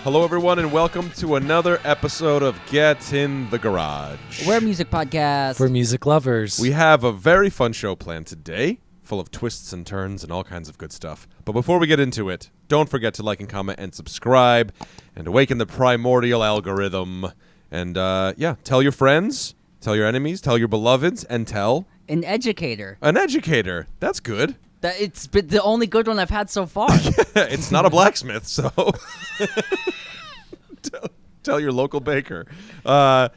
Hello, everyone, and welcome to another episode of Get in the Garage. We're a music podcast. For music lovers. We have a very fun show planned today, full of twists and turns and all kinds of good stuff. But before we get into it, don't forget to like and comment and subscribe and awaken the primordial algorithm. And, tell your friends, tell your enemies, tell your beloveds, and tell... An educator. An educator. That's good. It's been the only good one I've had so far. It's not a blacksmith, so... tell your local baker. An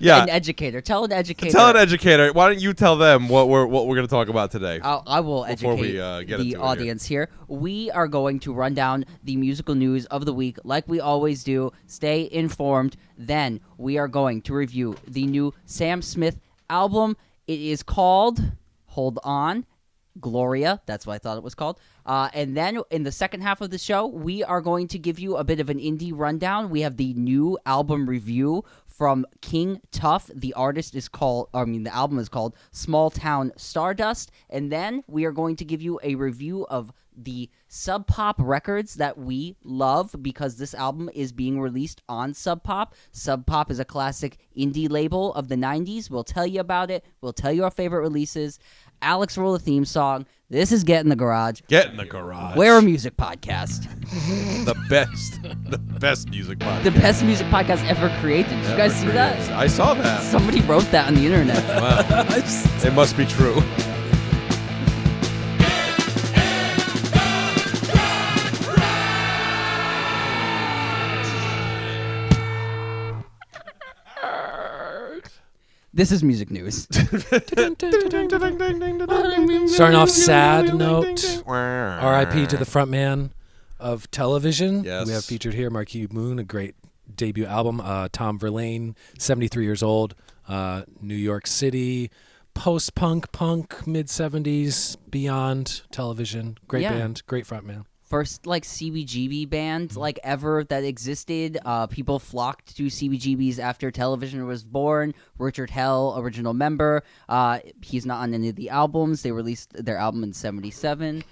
educator. Tell an educator. Tell an educator. Why don't you tell them what we're going to talk about today? I will educate the audience here. We are going to run down the musical news of the week like we always do. Stay informed. Then we are going to review the new Sam Smith album. It is called, hold on, Gloria. That's what I thought it was called. And then in the second half of the show, we are going to give you a bit of an indie rundown. We have the new album review from King Tuff. The album is called Smalltown Stardust. And then we are going to give you a review of the Subpop records that we love because this album is being released on Subpop. Subpop is a classic indie label of the 90s. We'll tell you about it. We'll tell you our favorite releases. Alex, roll the theme song. This is Get in the Garage. Get in the Garage. We're a music podcast. the best music podcast. The best music podcast ever created. Did you guys see that? I saw that. Somebody wrote that on the internet. Wow. It must be true. This is music news. Starting off sad note, R.I.P. to the frontman of television. Yes. We have featured here Marquis Moon, a great debut album. Tom Verlaine, 73 years old, New York City, post-punk, mid-70s, beyond television. Great band, great frontman. First CBGB band ever that existed. People flocked to CBGBs after television was born. Richard Hell, original member. He's not on any of the albums. They released their album in '77.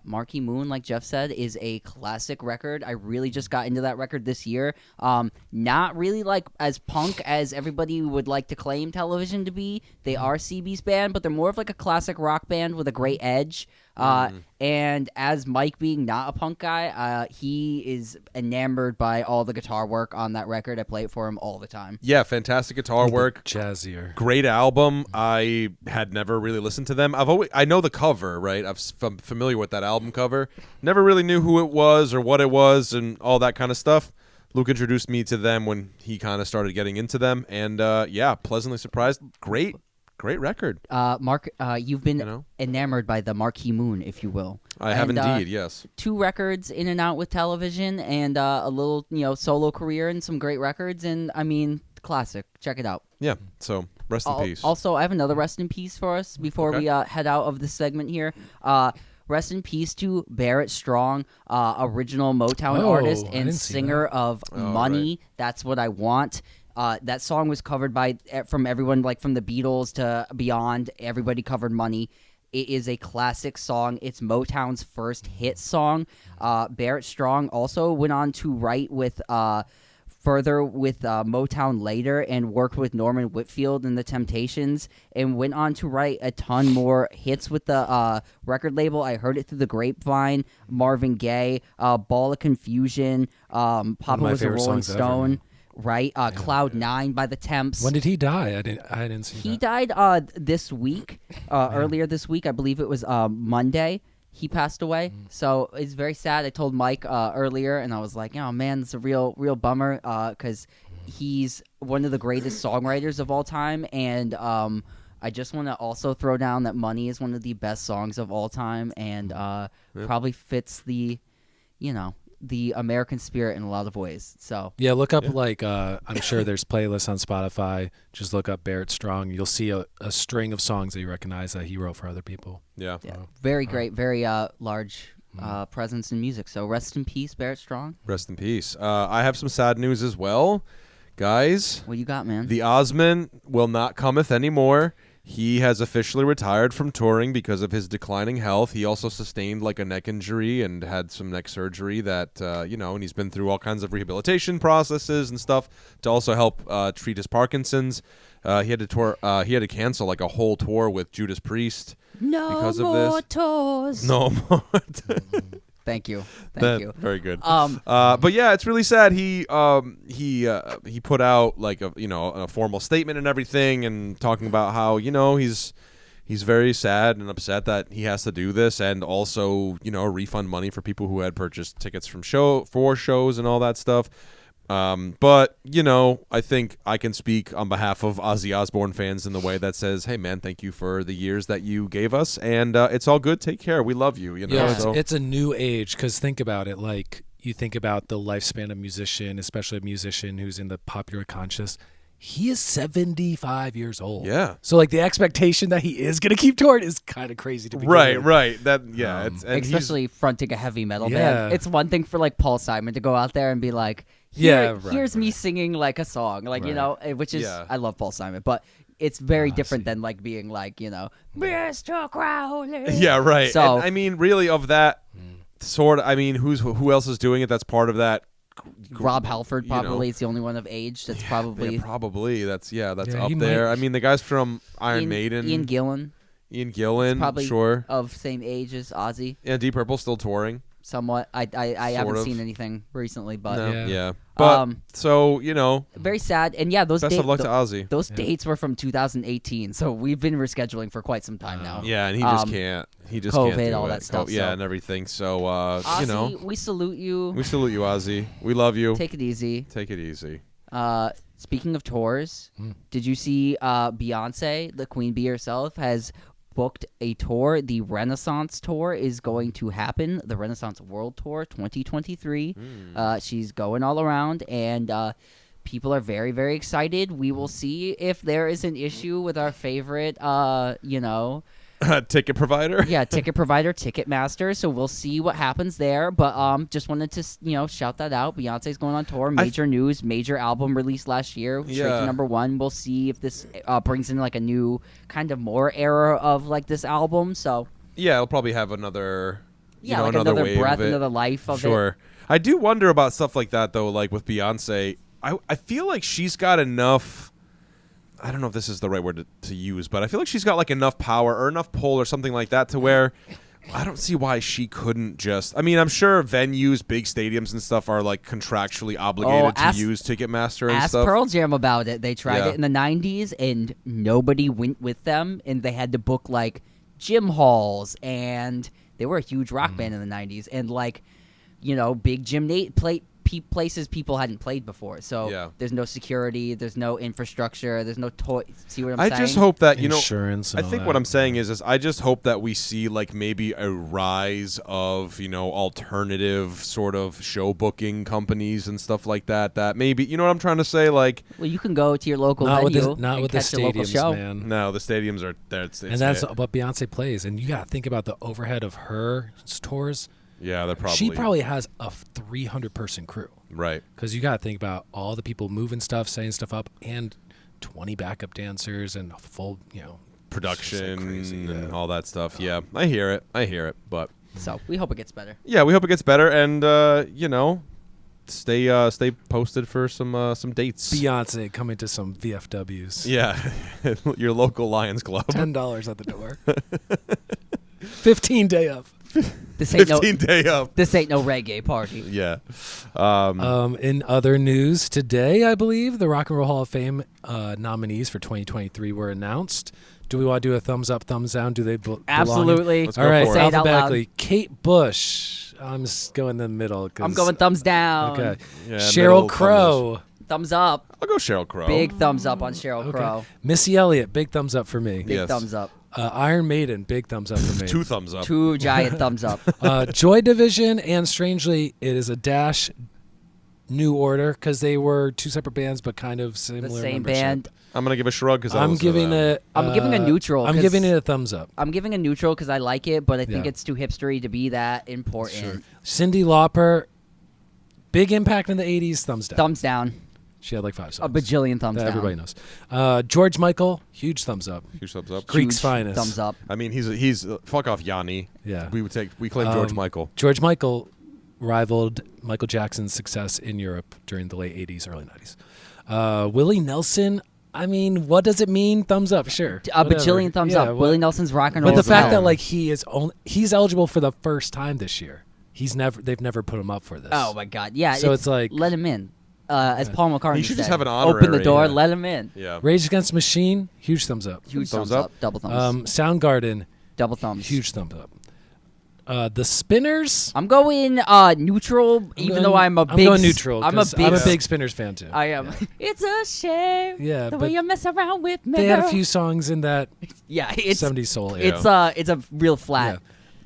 Marquee Moon, like Jeff said, is a classic record. I really just got into that record this year. Not really as punk as everybody would like to claim television to be. They are CB's band, but they're more of a classic rock band with a great edge. And as Mike being not a punk guy, he is enamored by all the guitar work on that record. I play it for him all the time. Yeah, fantastic guitar work. Jazzier. Great album. I had never really listened to them. I know the cover, right? I'm familiar with that album cover. Never really knew who it was or what it was and all that kind of stuff. Luke introduced me to them when he kind of started getting into them. And, pleasantly surprised. Great record. Mark, you've been enamored by the Marquee Moon, if you will. I have indeed, yes. 2 records in and out with television and a little, solo career and some great records. And, classic. Check it out. Yeah, so rest in peace. Also, I have another rest in peace for us before we head out of this segment here. Rest in peace to Barrett Strong, original Motown artist and singer of Money. Right. That's What I Want. That song was covered from everyone, from the Beatles to beyond. Everybody covered Money. It is a classic song. It's Motown's first hit song. Barrett Strong also went on to write further with Motown later and worked with Norman Whitfield and the Temptations and went on to write a ton more hits with the record label. I Heard It Through the Grapevine, Marvin Gaye, Ball of Confusion, Papa Was a Rolling Stone. Ever, right, Cloud 9 by the Temps. When did he die? I didn't see that. He died this week, earlier this week. I believe it was Monday. He passed away, so it's very sad. I told Mike earlier, and I was like, "Oh man, it's a real bummer," because he's one of the greatest songwriters of all time, and I just want to also throw down that "Money" is one of the best songs of all time, and probably fits the American spirit in a lot of ways. So yeah, look up I'm sure there's playlists on Spotify. Just look up Barrett Strong. You'll see a string of songs that you recognize that he wrote for other people. Yeah. Very great, very large presence in music. So rest in peace, Barrett Strong. Rest in peace. I have some sad news as well, guys. What you got, man? The Osmond will not cometh anymore. He has officially retired from touring because of his declining health. He also sustained like a neck injury and had some neck surgery that, and he's been through all kinds of rehabilitation processes and stuff to also help treat his Parkinson's. He had to cancel like a whole tour with Judas Priest because of this. Tours. No more. Thank you. Very good. But yeah, it's really sad. He put out like a formal statement and everything, and talking about how he's very sad and upset that he has to do this, and also refund money for people who had purchased tickets for shows and all that stuff. But I think I can speak on behalf of Ozzy Osbourne fans in the way that says, hey man, thank you for the years that you gave us, and it's all good. Take care. We love you. It's a new age, because think about it. Like, you think about the lifespan of a musician, especially a musician who's in the popular conscious. He is 75 years old. Yeah. So like the expectation that he is going to keep touring is kind of crazy to be. Right. It's especially fronting a heavy metal Yeah. band. It's one thing for like Paul Simon to go out there and be like, here's me singing like a song, like which is I love Paul Simon, but it's very different than like being like Mr. Crowley. Yeah, right. So and, I mean, really, of that sort. I mean, who else is doing it? That's part of that. Rob Halford probably is the only one of age that's probably that's up he there. might- I mean, the guys from Iron Maiden, Ian Gillan, probably sure of same age as Ozzy. Yeah, Deep Purple still touring. Somewhat. I haven't of. seen anything recently, but No. Yeah. But so very sad. And those best dates, of luck to Ozzy. Those dates were from 2018, so we've been rescheduling for quite some time now. Yeah, and he just can't. He just COVID, can't do all it. that stuff, Yeah, so. and everything. So Ozzy, we salute you. we salute you, Ozzy. We love you. Take it easy. Take it easy. Speaking of tours, did you see Beyonce, the Queen Bee herself, has booked a tour? The Renaissance Tour is going to happen. The Renaissance World Tour 2023. She's going all around, and people are very, very excited. We will see if there is an issue with our favorite, Ticket provider. yeah, ticket provider, Ticketmaster. So we'll see what happens there. But just wanted to shout that out. Beyonce's going on tour. Major news. Major album released last year. Straight to #1. We'll see if this brings in like a new kind of more era of like this album. So Yeah, it'll probably have another. like another another wave breath, of it. another life of it. Sure. I do wonder about stuff like that though. Like with Beyonce, I feel like she's got enough. I don't know if this is the right word to use, but I feel like she's got like enough power or enough pull or something like that to where I don't see why she couldn't just. I mean, I'm sure venues, big stadiums and stuff are like contractually obligated to use Ticketmaster and Ask stuff. Pearl Jam about it. They tried Yeah. it in the 90s, and nobody went with them, and they had to book like gym halls, and they were a huge rock band in the 90s, and like, big places people hadn't played before. So there's no security, there's no infrastructure, there's no toy. See what I'm saying? I just hope that Insurance I and all think that. what I'm saying is I just hope that we see like maybe a rise of alternative sort of show booking companies and stuff like that. That maybe what I'm trying to say. Like, Well, you can go to your local Not with venue the, not and with the catch a local stadiums, show. man. no, the stadiums are there. It's And that's it. what Beyonce plays. And you got to think about the overhead of her tours. Yeah, they're probably She probably has a 300-person crew. right. Because you got to think about all the people moving stuff, setting stuff up, and 20 backup dancers and a full, Production crazy, and yeah. all that stuff. Yeah, I hear it. But So we hope it gets better. yeah, we hope it gets better, and stay posted for some dates. Beyonce coming to some VFWs. Yeah, your local Lions Club. $10 at the door. 15-day up. This ain't 15 day up. This ain't no reggae party. Yeah. In other news today, I believe the Rock and Roll Hall of Fame nominees for 2023 were announced. Do we want to do a thumbs up, thumbs down? Do they belong? Absolutely. Let's All go right, for it. Say it out loud. alphabetically. Kate Bush. I'm just going in the middle. I'm going thumbs down. Okay. Yeah, Cheryl middle Crow. Thumbs up. I'll go Sheryl Crow. Big thumbs up on Cheryl Crow. Missy Elliott. Big thumbs up for me. Big Yes. thumbs up. Iron Maiden. Big thumbs up for me. 2 thumbs up. 2 giant thumbs up. Joy Division, and strangely, it is a dash new order because they were 2 separate bands but kind of similar. The same membership. band. I'm gonna give a shrug because I'm giving it. I'm giving a neutral. I'm 'cause giving it a thumbs up. I'm giving a neutral because I like it, but I think Yeah. it's too hipstery to be that important. Cyndi Lauper, big impact in the '80s. Thumbs down. Thumbs down. She had like 5 songs. A bajillion thumbs that down. everybody knows. George Michael, huge thumbs up. Huge thumbs up. Greek's Huge finest. thumbs up. I mean, he's fuck off Yanni. Yeah. We claim George Michael. George Michael rivaled Michael Jackson's success in Europe during the late 80s, early 90s. Willie Nelson, I mean, what does it mean? Thumbs up, sure. A Whatever. bajillion thumbs up. Willie Nelson's rock and roll. But the fact style. that like he's eligible for the first time this year. They've never put him up for this. Oh my God, yeah. So it's like let him in. As Paul McCartney He should said, just have an open the honorary, door, yeah. let him in. Yeah. Rage Against the Machine, huge thumbs up. Huge Thumbs thumbs up. up. Double thumbs. Soundgarden, Double thumbs. huge thumbs up. The Spinners. I'm going neutral, though I'm I'm going neutral. I'm a 'cause big. I'm a big Spinners fan too. I am. It's a shame. Yeah, the but way you mess around with me. They had a girl. few songs in that Yeah, it's 70s soul era. it's a real flat. Yeah.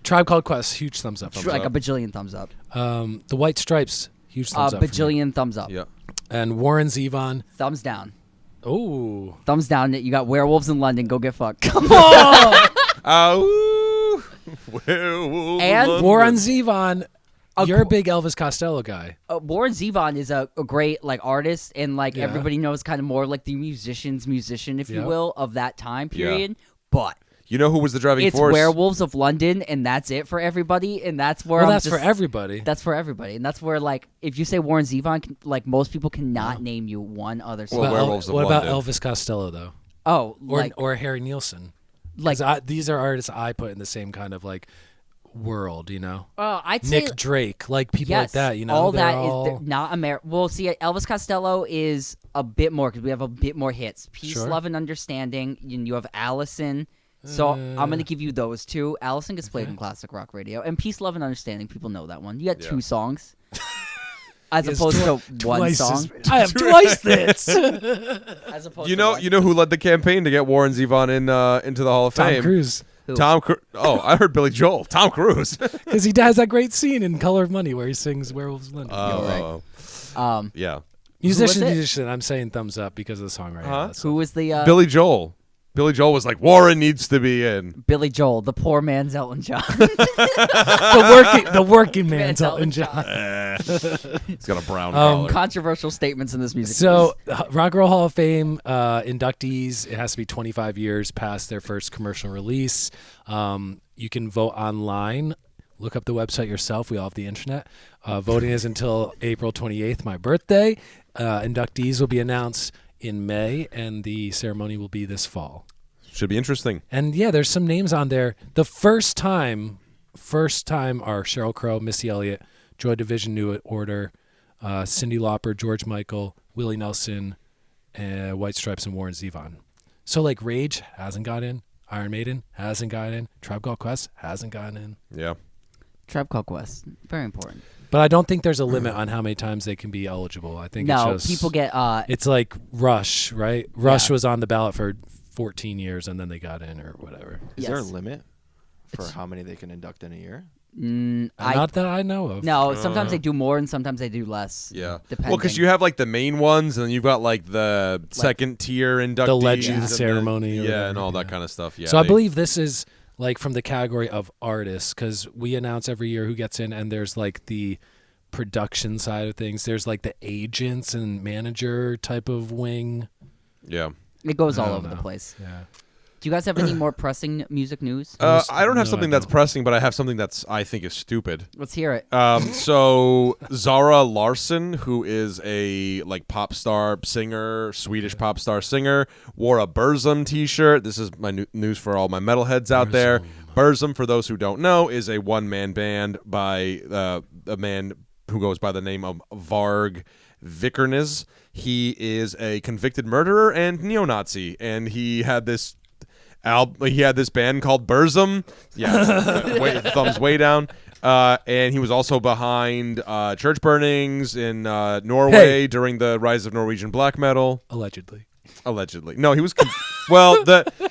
Tribe Called Quest, huge thumbs up. Like a bajillion thumbs up. The White Stripes, huge thumbs up. for me. Bajillion thumbs up. Yeah. And Warren Zevon. Thumbs down. Oh. Thumbs down. You got Werewolves in London. Go get fucked. Come on. Oh. Werewolves And London. Warren Zevon. You're a qu- big Elvis Costello guy. Warren Zevon is a great like artist, and like Yeah. everybody knows kind of more like the musician, if you Yeah. will, of that time Yeah. period. But You know who was the driving it's force? Werewolves of London, and that's it for everybody. And that's where Well, I'm that's just, for everybody. That's for everybody, and that's where like if you say Warren Zevon, like most people cannot name you one other song. Well, What Werewolves of what about London. Elvis Costello though? Oh, Or like or Harry Nilsson? like These are artists I put in the same kind of like world, you know. I'd say Nick Drake, like people yes, like that, you know. all they're that all, they're not American. Well, see, Elvis Costello is a bit more because we have a bit more hits. Peace, Sure. Love, and Understanding. You have Allison. So I'm gonna give you those two. Allison gets played in classic rock radio, and Peace, Love, and Understanding. People know that one. You got Yeah. two songs, as He has opposed to one twice song. I have twice this. As opposed You to know, one. you know who led the campaign to get Warren Zevon into the Hall of Tom Fame? Cruise, Who? Oh, I heard Billy Joel. Tom Cruise. because he has that great scene in Color of Money where he sings "Werewolves of London." Oh, yeah. Musician. I'm saying thumbs up because of the song right now. Who was the Billy Joel. Billy Joel was like, Warren needs to be in. Billy Joel, the poor man's Elton John? the working man's Elton John. He's got a brown collar. Controversial statements in this music. So, Rock and Roll Hall of Fame inductees, it has to be 25 years past their first commercial release. You can vote online. Look up the website yourself. We all have the internet. Voting is until April 28th, my birthday. Inductees will be announced in May, and the ceremony will be this fall. Should be interesting. And yeah, there's some names on there. The first time are Sheryl Crow, Missy Elliott, Joy Division, New Order, Cyndi Lauper, George Michael, Willie Nelson, White Stripes, and Warren Zevon. So like Rage hasn't got in, Iron Maiden hasn't got in, Tribe Called Quest hasn't gotten in. Yeah. Tribe Called Quest, very important. But I don't think there's a limit on how many times they can be eligible. I think No, it's just, people get it's like Rush, right? Rush Yeah. was on the ballot for 14 years and then they got in or whatever. Is there a Yes. limit for how many they can induct in a year? Not that I know of. No, sometimes they do more and sometimes they do less. Yeah. Depending. Well, because you have like the main ones, and then you've got like the second tier inductees, legend and ceremony or yeah, whatever, and all that yeah. kind of stuff. Yeah. So I they- believe this is like from the category of artists because we announce every year who gets in, and there's like the production side of things. There's like the agents and manager type of wing. Yeah. it goes I all don't over the know. place. Yeah. Do you guys have any more pressing music news? I don't have No, something I that's don't. pressing, but I have something that's I think is stupid. Let's hear it. So Zara Larsson, who is a like pop star singer, Swedish pop star singer, wore a Burzum T-shirt. This is my news for all my metalheads out there. Burzum, for those who don't know, is a one-man band by a man who goes by the name of Varg Vikernes. He is a convicted murderer and neo-Nazi, and he had this band called Burzum. Yeah, thumbs way down. And he was also behind church burnings in Norway during the rise of Norwegian black metal. Allegedly. No, he was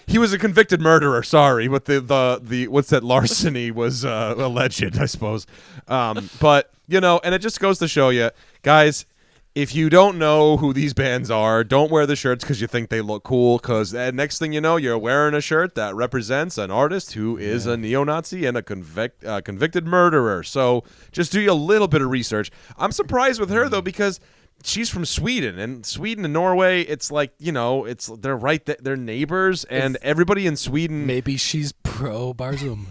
he was a convicted murderer. Sorry, but the what's that larceny was alleged, I suppose. But and it just goes to show you, guys. If you don't know who these bands are, don't wear the shirts because you think they look cool. Because next thing you know, you're wearing a shirt that represents an artist who is a neo-Nazi and a convicted murderer. So just do you a little bit of research. I'm surprised with her, though, because she's from Sweden, and Sweden and Norway, it's like, they're right there, they're neighbors, and everybody in Sweden. Maybe she's pro Barzum.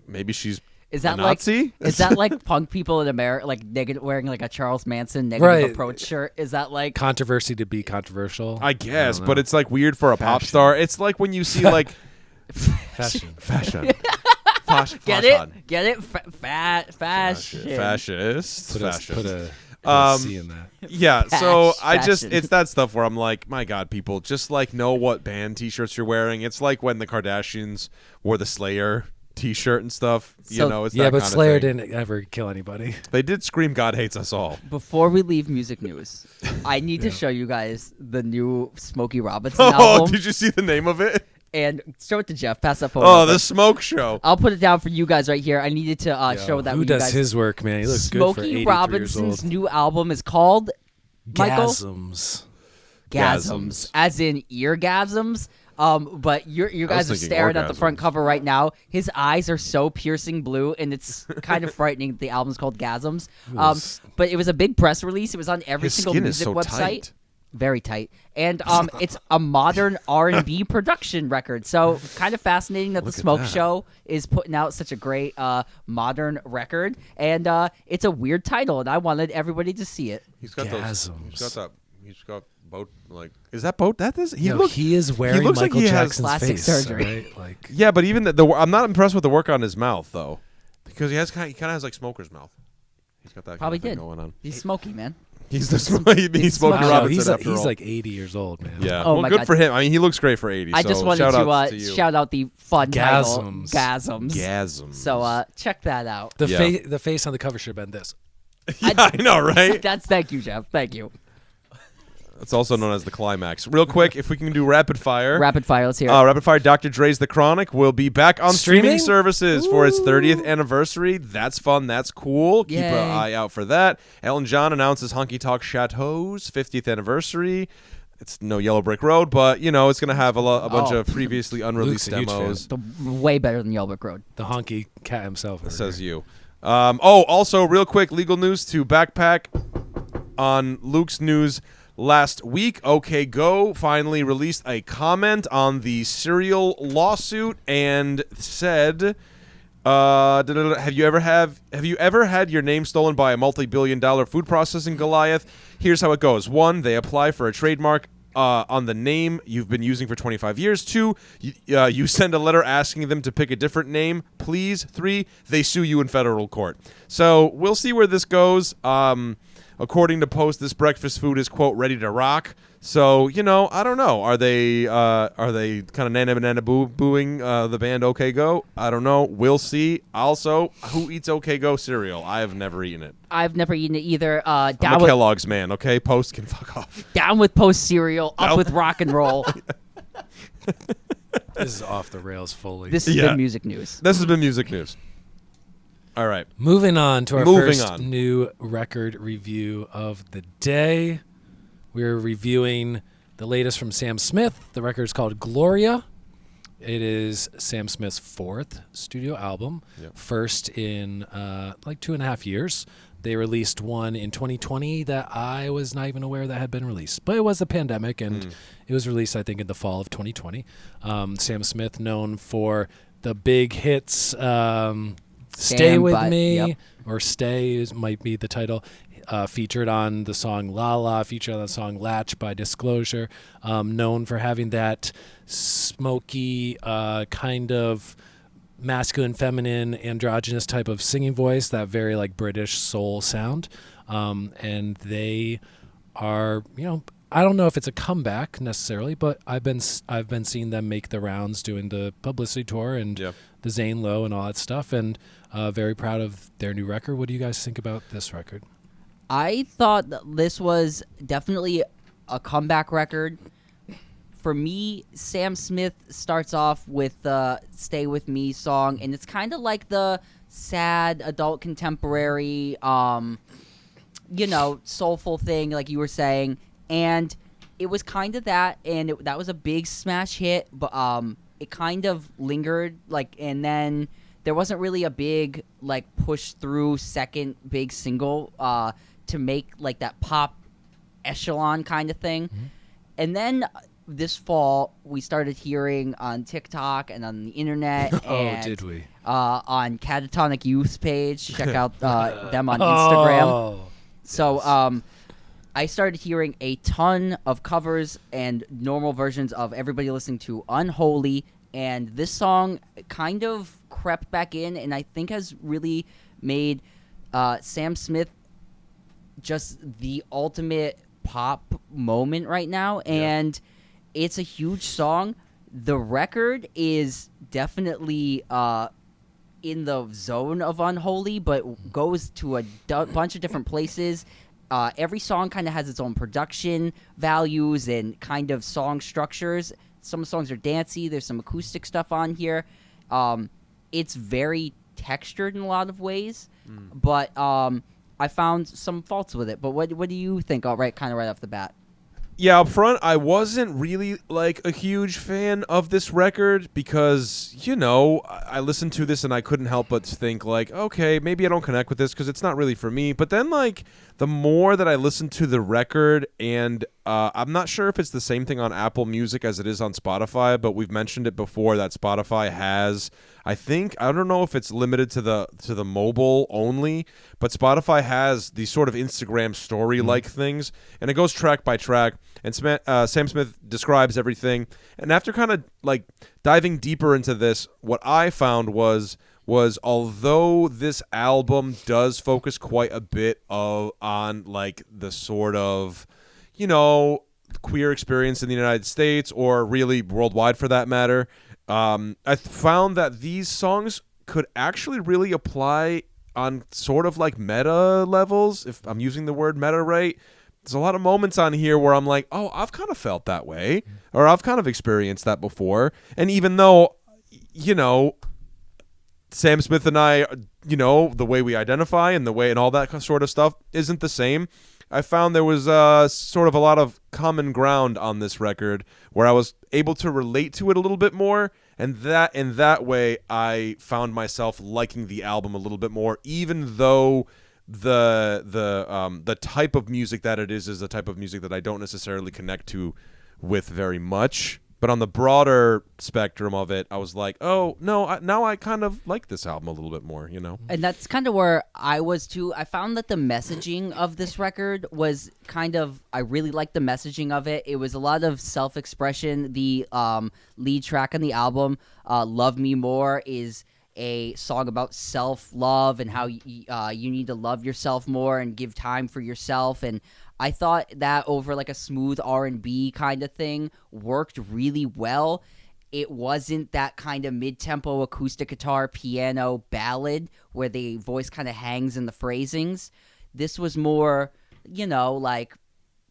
Maybe she's Is that a Nazi? Is that like punk people in America, like wearing like a Charles Manson negative approach shirt? Is that like controversy to be controversial? I guess, but it's like weird for a pop star. It's like when you see like fashion. Get it? Get it? Fashion. Fascist. Put a C in that. Yeah, so Fashion. it's that stuff where I'm like, my God, people, just like know what band T-shirts you're wearing. It's like when the Kardashians wore the Slayer T-shirt and stuff. It's that but kind of Slayer thing. didn't ever kill anybody. They did scream "God hates us all." Before we leave music news, I need to show you guys the new Smokey Robinson Oh, album. did you see the name of it? And show it to Jeff. Pass that phone. Oh, over. the Smoke Show. I'll put it down for you guys right here. I needed to show that. Who with you does guys. his work, man? He looks good for 83 Smokey years Robinson's old. new album is called Michael? Gasms. Gasms, as in eargasms. But you guys are thinking staring at the front orgasms. cover right now. His eyes are so piercing blue, and it's kind of frightening. The album's called Gasms. But it was a big press release. It was on every His single skin is music so website. tight. Very tight, and it's a modern R&B production record. So kind of fascinating that the Look at Smoke that. Show is putting out such a great modern record, and it's a weird title, and I wanted everybody to see it. He's got Gasms. He's got boat. Like, is that boat? That is. He is wearing looks like Michael he has Jackson's plastic face. surgery. Right? Like, Yeah, but even I'm not impressed with the work on his mouth though, because he kind of has like Smoker's mouth. He's got that Probably kind of did. thing going on. He's Smokey, man. He's the Smokey Smokey Robinson he's after all. like 80 years old, man. Yeah. Oh well, my good God. for him. I mean, he looks great for 80. I so just wanted shout to out to you. shout out the fun title, Gasms. Gasms. Gasms. So check that out. The face on the cover should have been this. Yeah, I know, right? Thank you, Jeff. Thank you. It's also known as the climax. Real quick, if we can do rapid fire. Rapid fire. Let's hear it. Rapid fire. Dr. Dre's The Chronic will be back on streaming Streaming? services for its 30th anniversary. That's fun. That's cool. Keep Yay. an eye out for that. Elton John announces Honky Tonk Chateau's 50th anniversary. It's no Yellow Brick Road, but it's going to have a bunch of previously unreleased Luke's a huge demos. Way better than Yellow Brick Road. The honky cat himself. over Says here. you. Also, real quick, legal news to backpack on Luke's news. Last week, OK Go finally released a comment on the Serial lawsuit and said, "Have you ever had your name stolen by a multi-billion-dollar food processing Goliath? Here's how it goes: 1, they apply for a trademark on the name you've been using for 25 years. 2, you send a letter asking them to pick a different name, please. 3, they sue you in federal court. So we'll see where this goes. According to Post, this breakfast food is, quote, ready to rock. So, I don't know. Are they kind of nana booing the band OK Go? I don't know. We'll see. Also, who eats OK Go cereal? I have never eaten it. I've never eaten it either. I'm a Kellogg's man, okay? Post can fuck off. Down with Post cereal, up with rock and roll. This is off the rails fully. This has been music news. This has been music news. All right. Moving on to our Moving first on. new record review of the day. We're reviewing the latest from Sam Smith. The record is called Gloria. It is Sam Smith's 4th studio album, first in like 2.5 years. They released one in 2020 that I was not even aware that had been released. But it was the pandemic, and it was released, I think, in the fall of 2020. Sam Smith, known for the big hits Stay Stand With by- Me, yep. or Stay might be the title, featured on the song La La, featured on the song Latch by Disclosure, known for having that smoky kind of masculine, feminine, androgynous type of singing voice, that very like British soul sound. And they are, I don't know if it's a comeback necessarily, but I've been seeing them make the rounds doing the publicity tour and the Zane Lowe and all that stuff, and very proud of their new record. What do you guys think about this record? I thought that this was definitely a comeback record. For me, Sam Smith starts off with the Stay With Me song, and it's kind of like the sad adult contemporary, soulful thing, like you were saying. And it was kind of that, and that was a big smash hit, but it kind of lingered, and then there wasn't really a big, push through second big single to make, that pop echelon kind of thing. And then this fall, we started hearing on TikTok and on the internet and did we? On Catatonic Youth's page. Check out them on Instagram. So I started hearing a ton of covers and normal versions of everybody listening to Unholy, and this song kind of crept back in and I think has really made Sam Smith just the ultimate pop moment right now, and it's a huge song. The record is definitely in the zone of Unholy, but goes to a bunch of different places. Every song kind of has its own production values and kind of song structures. Some songs are dancey. There's some acoustic stuff on here. It's very textured in a lot of ways, but I found some faults with it. But what do you think? Kind of right off the bat. Yeah, up front, I wasn't really like a huge fan of this record because, I listened to this and I couldn't help but think like, okay, maybe I don't connect with this because it's not really for me. But then like the more that I listened to the record, and I'm not sure if it's the same thing on Apple Music as it is on Spotify, but we've mentioned it before that Spotify has, I don't know if it's limited to the mobile only, but Spotify has these sort of Instagram story-like things, and it goes track by track, and Sam Smith describes everything. And after kind of like diving deeper into this, what I found was although this album does focus quite a bit on like the sort of, queer experience in the United States or really worldwide for that matter, I found that these songs could actually really apply on sort of like meta levels, if I'm using the word meta right. There's a lot of moments on here where I'm like, oh, I've kind of felt that way, or I've kind of experienced that before. And even though, Sam Smith and I, the way we identify and the way and all that sort of stuff isn't the same, I found there was sort of a lot of common ground on this record where I was able to relate to it a little bit more, and that in that way I found myself liking the album a little bit more, even though the type of music that it is the type of music that I don't necessarily connect to with very much. But on the broader spectrum of it, I was like, oh, no, now I kind of like this album a little bit more, And that's kind of where I was, too. I found that the messaging of this record was I really liked the messaging of it. It was a lot of self-expression. The lead track on the album, Love Me More, is a song about self-love and how you need to love yourself more and give time for yourself. And I thought that over like a smooth R&B kind of thing worked really well. It wasn't that kind of mid-tempo acoustic guitar piano ballad where the voice kind of hangs in the phrasings. This was more, like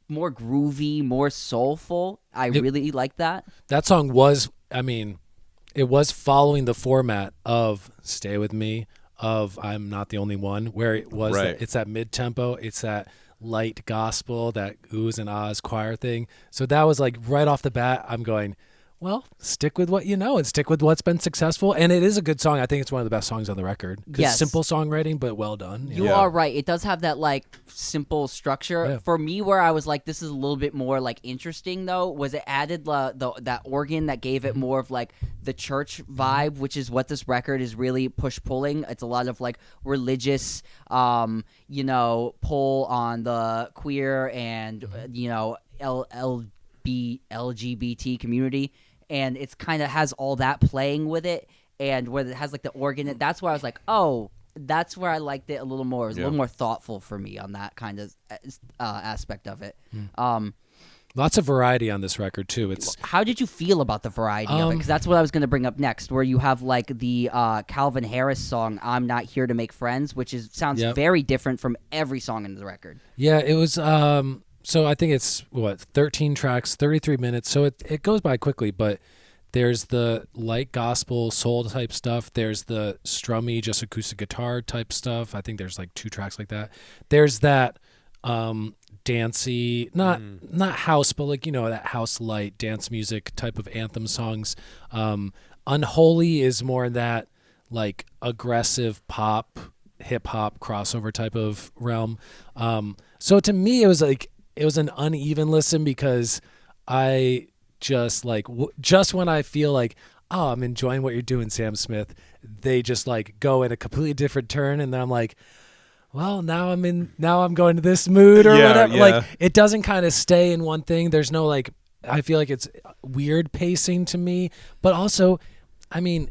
more groovy, more soulful. I really like that. That song was, it was following the format of Stay With Me, of I'm Not the Only One, where it was it's that mid-tempo, it's that light gospel, that oohs and ahs choir thing. So that was like right off the bat, I'm going, well, stick with what you know and stick with what's been successful. And it is a good song. I think it's one of the best songs on the record. Yes. Simple songwriting, but well done. You are right. It does have that like simple structure. Yeah. For me, where I was like, this is a little bit more like interesting though, was it added that organ that gave it more of like the church vibe, which is what this record is really push-pulling. It's a lot of like religious, pull on the queer and, LGBT community. And it's kind of has all that playing with it, and where it has like the organ. That's where I was like, oh, that's where I liked it a little more. It was a little more thoughtful for me on that kind of aspect of it. Lots of variety on this record too. How did you feel about the variety of it? Because that's what I was going to bring up next, where you have like the Calvin Harris song "I'm Not Here to Make Friends," which sounds very different from every song in the record. Yeah, it was. So I think it's 13 tracks, 33 minutes. So it goes by quickly, but there's the light gospel soul type stuff. There's the strummy, just acoustic guitar type stuff. I think there's like 2 tracks like that. There's that dancey, not house, but like, that house light dance music type of anthem songs. Unholy is more that like aggressive pop, hip hop crossover type of realm. So to me, it was like, an uneven listen because I just like just when I feel like, oh, I'm enjoying what you're doing, Sam Smith, they just like go in a completely different turn, and then I'm like, well, now I'm going to this mood or whatever. Yeah. Like it doesn't kind of stay in one thing. There's no like, I feel like it's weird pacing to me, but also, I mean,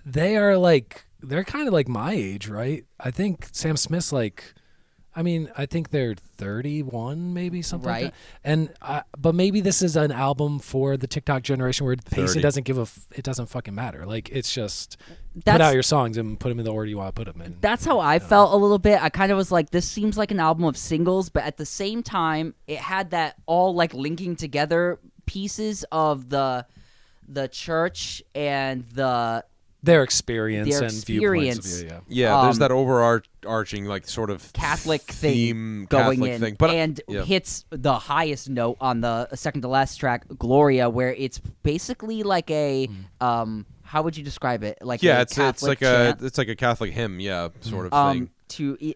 they're kind of like my age, right? I think Sam Smith's like, I think they're 31, maybe something Right. like that. And but maybe this is an album for the TikTok generation where pacing 30. doesn't it doesn't fucking matter. Like it's just put That's- out your songs and put them in the order you want to put them in. That's how I felt a little bit. I kind of was like, this seems like an album of singles, but at the same time, it had that all like linking together pieces of the church and their experience Their and viewpoints experience. of it, Yeah, there's that overarching like sort of Catholic theme, thing going Catholic in, thing, but and hits the highest note on the second to last track, Gloria, where it's basically like a how would you describe it? Like a it's Catholic like chant, a Catholic hymn, sort of thing.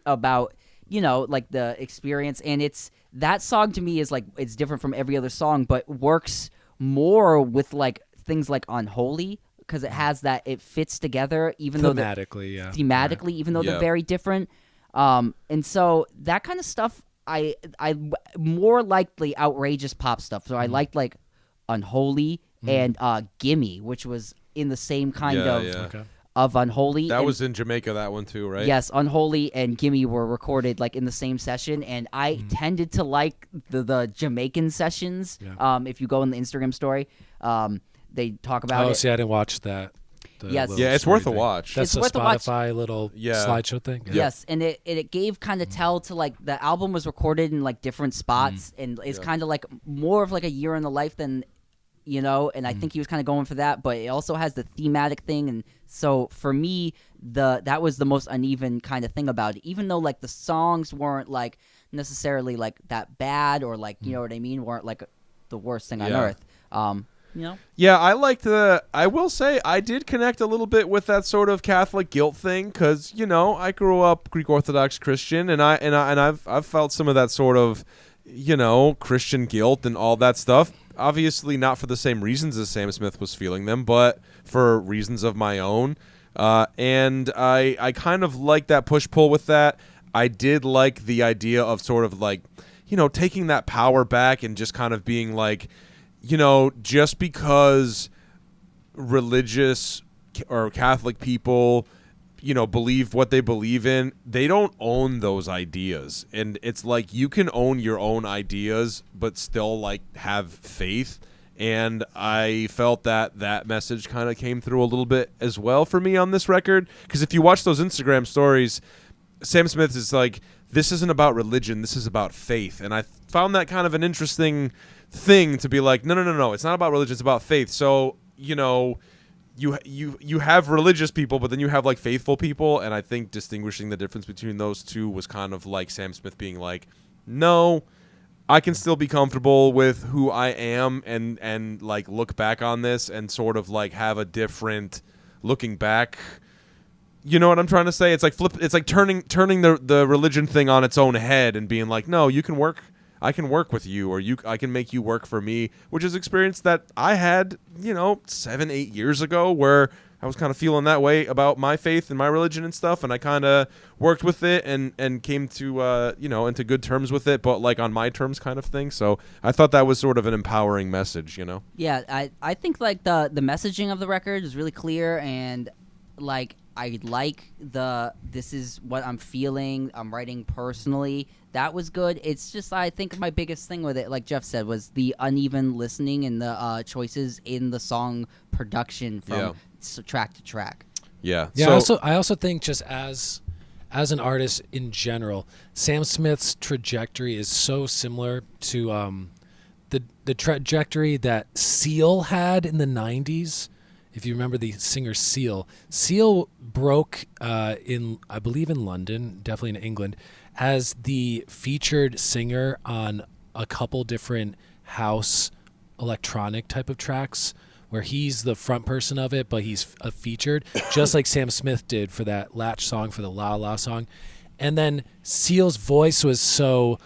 about like the experience, and it's that song to me is like it's different from every other song, but works more with like things like Unholy. Because it has that, it fits together, even though thematically, even though they're very different. And so that kind of stuff, I more likely outrageous pop stuff. So I liked like Unholy and Gimme, which was in the same kind of Unholy. That and was in Jamaica, that one too, right? Yes, Unholy and Gimme were recorded like in the same session, and I tended to like the Jamaican sessions. Yeah. If you go in the Instagram story, they talk about it. Oh, see, I didn't watch that. Yes. little Yeah, it's story worth a thing. watch. That's It's a worth a watch. Spotify little slideshow thing. Yeah. Yes, and it gave kind of tell to like the album was recorded in like different spots, and it's kind of like more of like a year in the life than, and I think he was kind of going for that, but it also has the thematic thing, and so for me, that was the most uneven kind of thing about it. Even though like the songs weren't like necessarily like that bad or like you know what I mean, weren't like the worst thing on earth. Yeah, I will say I did connect a little bit with that sort of Catholic guilt thing because I grew up Greek Orthodox Christian, and I've felt some of that sort of Christian guilt and all that stuff. Obviously, not for the same reasons as Sam Smith was feeling them, but for reasons of my own. And I kind of like that push pull with that. I did like the idea of sort of like taking that power back and just kind of being like, just because religious or Catholic people, believe what they believe in, they don't own those ideas. And it's like you can own your own ideas, but still like have faith. And I felt that message kind of came through a little bit as well for me on this record. Because if you watch those Instagram stories, Sam Smith is like, this isn't about religion, this is about faith. And I found that kind of an interesting thing to be like, no, it's not about religion, it's about faith. So you have religious people, but then you have like faithful people, and I think distinguishing the difference between those two was kind of like Sam Smith being like, no, I can still be comfortable with who I am and like look back on this and sort of like have a different looking back. You know what I'm trying to say? It's like it's like turning the religion thing on its own head and being like, no, you can work. I can work with you, or I can make you work for me, which is experience that I had, 7-8 years ago, where I was kind of feeling that way about my faith and my religion and stuff, and I kind of worked with it and came to into good terms with it, but like on my terms kind of thing. So I thought that was sort of an empowering message, Yeah, I think like the messaging of the record is really clear, and like I like this is what I'm feeling, I'm writing personally. That was good. It's just, I think my biggest thing with it, like Jeff said, was the uneven listening and the choices in the song production from track to track. Yeah. So, I also think just as an artist in general, Sam Smith's trajectory is so similar to the trajectory that Seal had in the 90s. If you remember the singer Seal broke I believe in London, definitely in England, as the featured singer on a couple different house electronic type of tracks where he's the front person of it, but he's a featured, just like Sam Smith did for that Latch song, for the La La song. And then Seal's voice was so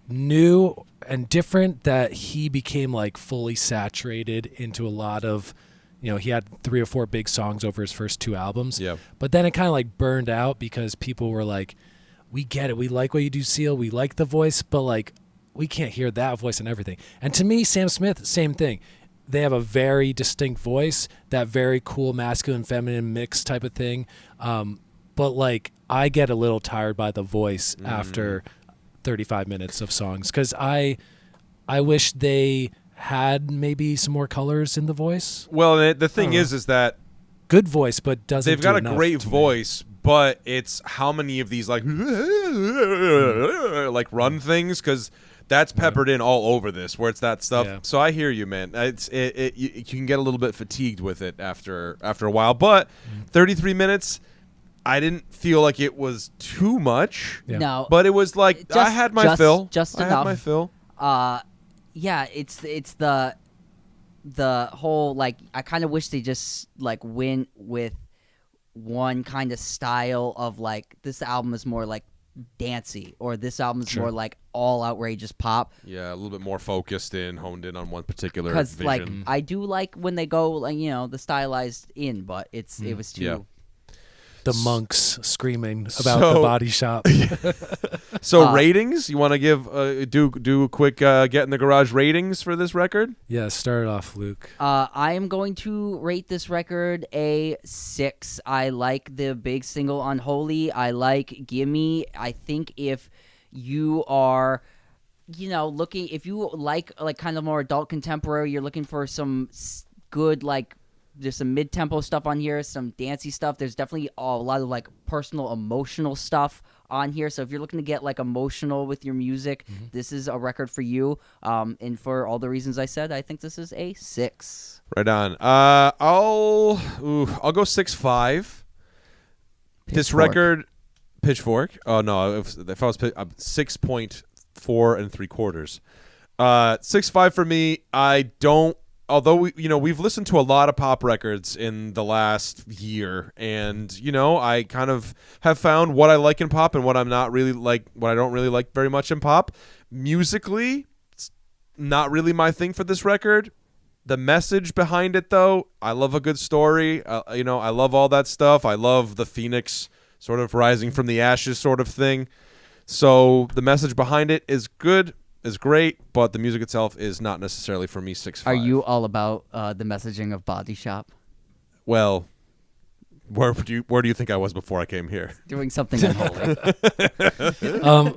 new and different that he became like fully saturated into a lot of, he had 3 or 4 big songs over his first 2 albums. Yeah. But then it kind of like burned out because people were like, we get it. We like what you do, Seal. We like the voice, but like we can't hear that voice and everything. And to me, Sam Smith, same thing. They have a very distinct voice, that very cool masculine feminine mix type of thing. But like I get a little tired by the voice after 35 minutes of songs because I wish they had maybe some more colors in the voice. Well, the thing is that good voice, but doesn't. They've got a enough great to me. voice, but it's how many of these like run things because that's peppered in all over this, where it's that stuff. Yeah. So I hear you, man. You can get a little bit fatigued with it after a while, but 33 minutes. I didn't feel like it was too much. Yeah. No, but it was like I had my fill. Just enough. I had my fill. Yeah, it's the whole like I kind of wish they just like went with one kind of style of like this album is more like dancey or this album is more like all outrageous pop. Yeah, a little bit more honed in on one particular vision. Because like I do like when they go like the stylized in, but it was too. Yeah. The monks screaming about the body shop. So ratings? You want to give do a quick get in the garage ratings for this record? Yeah, start it off, Luke. I am going to rate this record a 6. I like the big single Unholy. I like Gimme. I think if you are looking, if you like kind of more adult contemporary, you're looking for some good there's some mid-tempo stuff on here, some dancey stuff. There's definitely a lot of personal, emotional stuff on here. So if you're looking to get emotional with your music, this is a record for you. And for all the reasons I said, I think this is a 6. Right on. I'll go 6.5. This record, Pitchfork. Oh no, if I was 6.4 3/4. 6.5 for me. I don't. Although we've listened to a lot of pop records in the last year, and I kind of have found what I like in pop and what I'm not really what I don't really like very much in pop. Musically, it's not really my thing for this record. The message behind it, though, I love a good story. I love all that stuff. I love the phoenix sort of rising from the ashes sort of thing. So the message behind it is good. Is great, but the music itself is not necessarily for me 6.5. Are you all about the messaging of Body Shop? Well, where do you think I was before I came here? Doing something unholy.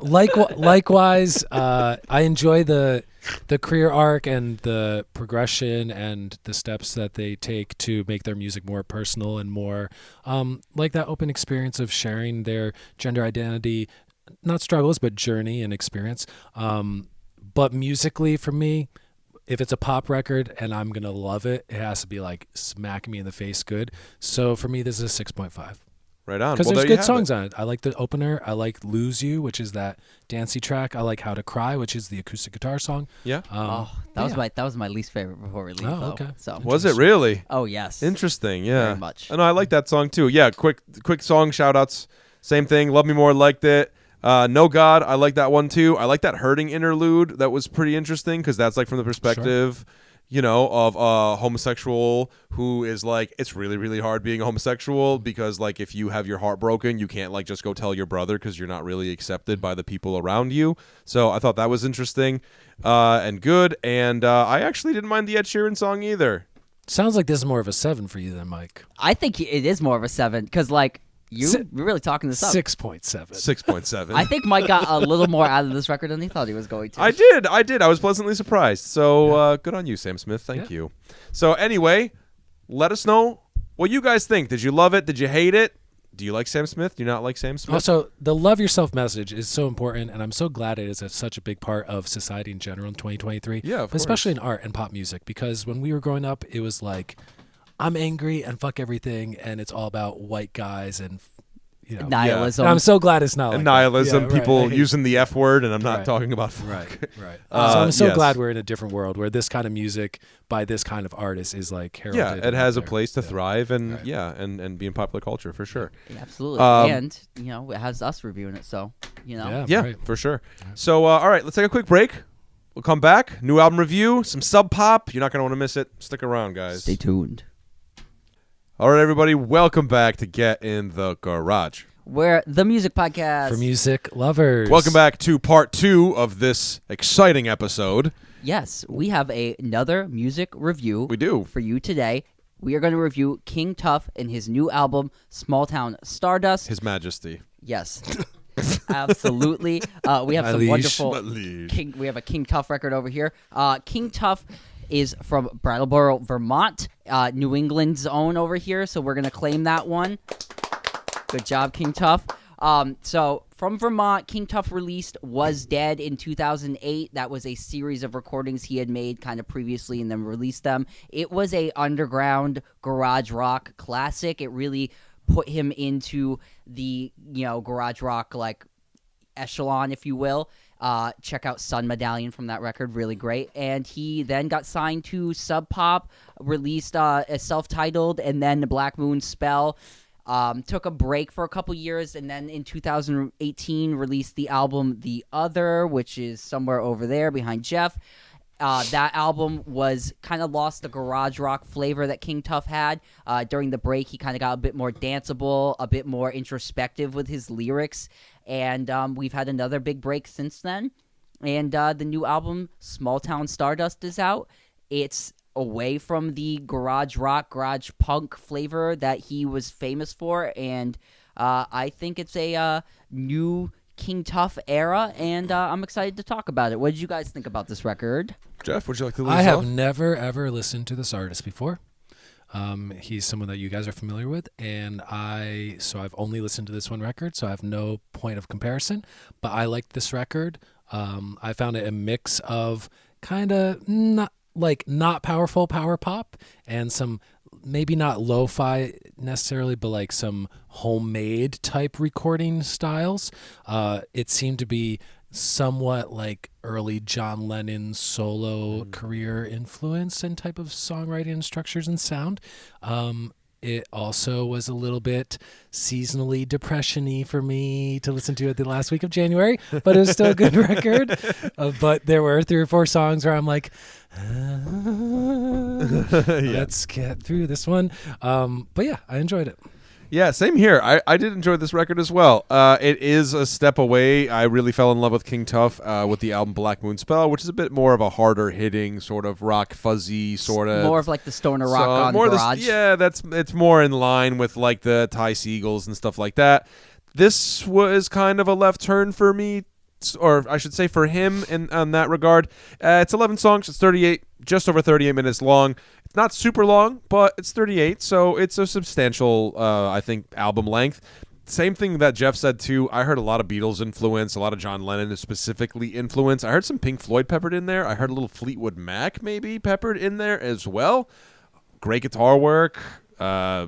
Likewise, I enjoy the career arc and the progression and the steps that they take to make their music more personal and more like that open experience of sharing their gender identity, not struggles, but journey and experience. But musically, for me, if it's a pop record and I'm going to love it, it has to be smacking me in the face good. So for me, this is a 6.5. Right on. Because there's good songs on it. I like the opener. I like Lose You, which is that dancey track. I like How to Cry, which is the acoustic guitar song. Yeah. That was my least favorite before we leave. Oh, okay. So. Was it really? Oh, yes. Interesting, yeah. Very much. I know, I like that song too. Yeah, quick song shout-outs. Same thing. Love Me More, liked it. No God, I like that one too. I like that Hurting interlude. That was pretty interesting because that's from the perspective, of a homosexual who is it's really, really hard being a homosexual because if you have your heart broken, you can't just go tell your brother because you're not really accepted by the people around you. So I thought that was interesting and good. And I actually didn't mind the Ed Sheeran song either. Sounds like this is more of a 7 for you than Mike. I think it is more of a 7 because you're really talking this up. 6.7. 6.7. I think Mike got a little more out of this record than he thought he was going to. I did. I was pleasantly surprised. So good on you, Sam Smith. Thank you. So anyway, let us know what you guys think. Did you love it? Did you hate it? Do you like Sam Smith? Do you not like Sam Smith? Also, the love yourself message is so important, and I'm so glad it is such a big part of society in general in 2023. Yeah, of course. Especially in art and pop music, because when we were growing up, it was I'm angry and fuck everything, and it's all about white guys and nihilism. And I'm so glad it's not and nihilism. Right, people using the F word, and I'm not talking about fuck. Right. So I'm so glad we're in a different world where this kind of music by this kind of artist is heralded. Yeah, it has a place to thrive and and be in popular culture for sure. Yeah, absolutely. And it has us reviewing it, so Yeah, right. For sure. So all right, let's take a quick break. We'll come back. New album review, some Subpop. You're not going to want to miss it. Stick around, guys. Stay tuned. All right, everybody. Welcome back to Get in the Garage. We're the music podcast. For music lovers. Welcome back to part 2 of this exciting episode. Yes, we have another music review. We do. For you today. We are going to review King Tuff and his new album, Smalltown Stardust. His Majesty. Yes. Absolutely. We have some wonderful King. We have a King Tuff record over here. King Tuff is from Brattleboro, Vermont, New England's own over here. So we're gonna claim that one. Good job, King Tuff. So from Vermont, King Tuff released "Was Dead" in 2008. That was a series of recordings he had made kind of previously and then released them. It was a underground garage rock classic. It really put him into the, garage rock, like, echelon, if you will. Check out Sun Medallion from that record, really great. And he then got signed to Subpop, released a self-titled, and then the Black Moon Spell. Took a break for a couple years, and then in 2018 released the album The Other, which is somewhere over there behind Jeff. That album was kind of lost the garage rock flavor that King Tuff had. During the break, he kind of got a bit more danceable, a bit more introspective with his lyrics. And we've had another big break since then. And the new album, Smalltown Stardust, is out. It's away from the garage rock, garage punk flavor that he was famous for. And I think it's a new King Tuff era, and I'm excited to talk about it. What did you guys think about this record? Jeff, would you like to lead I us have off? never, ever listened to this artist before. He's someone that you guys are familiar with, and I've only listened to this one record, so I have no point of comparison, but I liked this record. I found it a mix of kind of not powerful power pop and some maybe not lo-fi necessarily, but like some homemade type recording styles. It seemed to be somewhat like early John Lennon solo career influence and type of songwriting and structures and sound. It also was a little bit seasonally depression-y for me to listen to at the last week of January, but it was still a good record. But there were 3 or 4 songs where I'm like, let's get through this one. But yeah, I enjoyed it. Yeah, same here. I did enjoy this record as well. It is a step away. I really fell in love with King Tuff with the album Black Moon Spell, which is a bit more of a harder hitting sort of rock fuzzy sort of. More of like the stoner rock on garage. It's more in line with like the Ty Segals and stuff like that. This was kind of a left turn for me, or I should say for him in that regard. It's 11 songs. It's 38, just over 38 minutes long. It's not super long, but it's 38, so it's a substantial, I think, album length. Same thing that Jeff said, too. I heard a lot of Beatles influence, a lot of John Lennon specifically influence. I heard some Pink Floyd peppered in there. I heard a little Fleetwood Mac maybe peppered in there as well. Great guitar work. I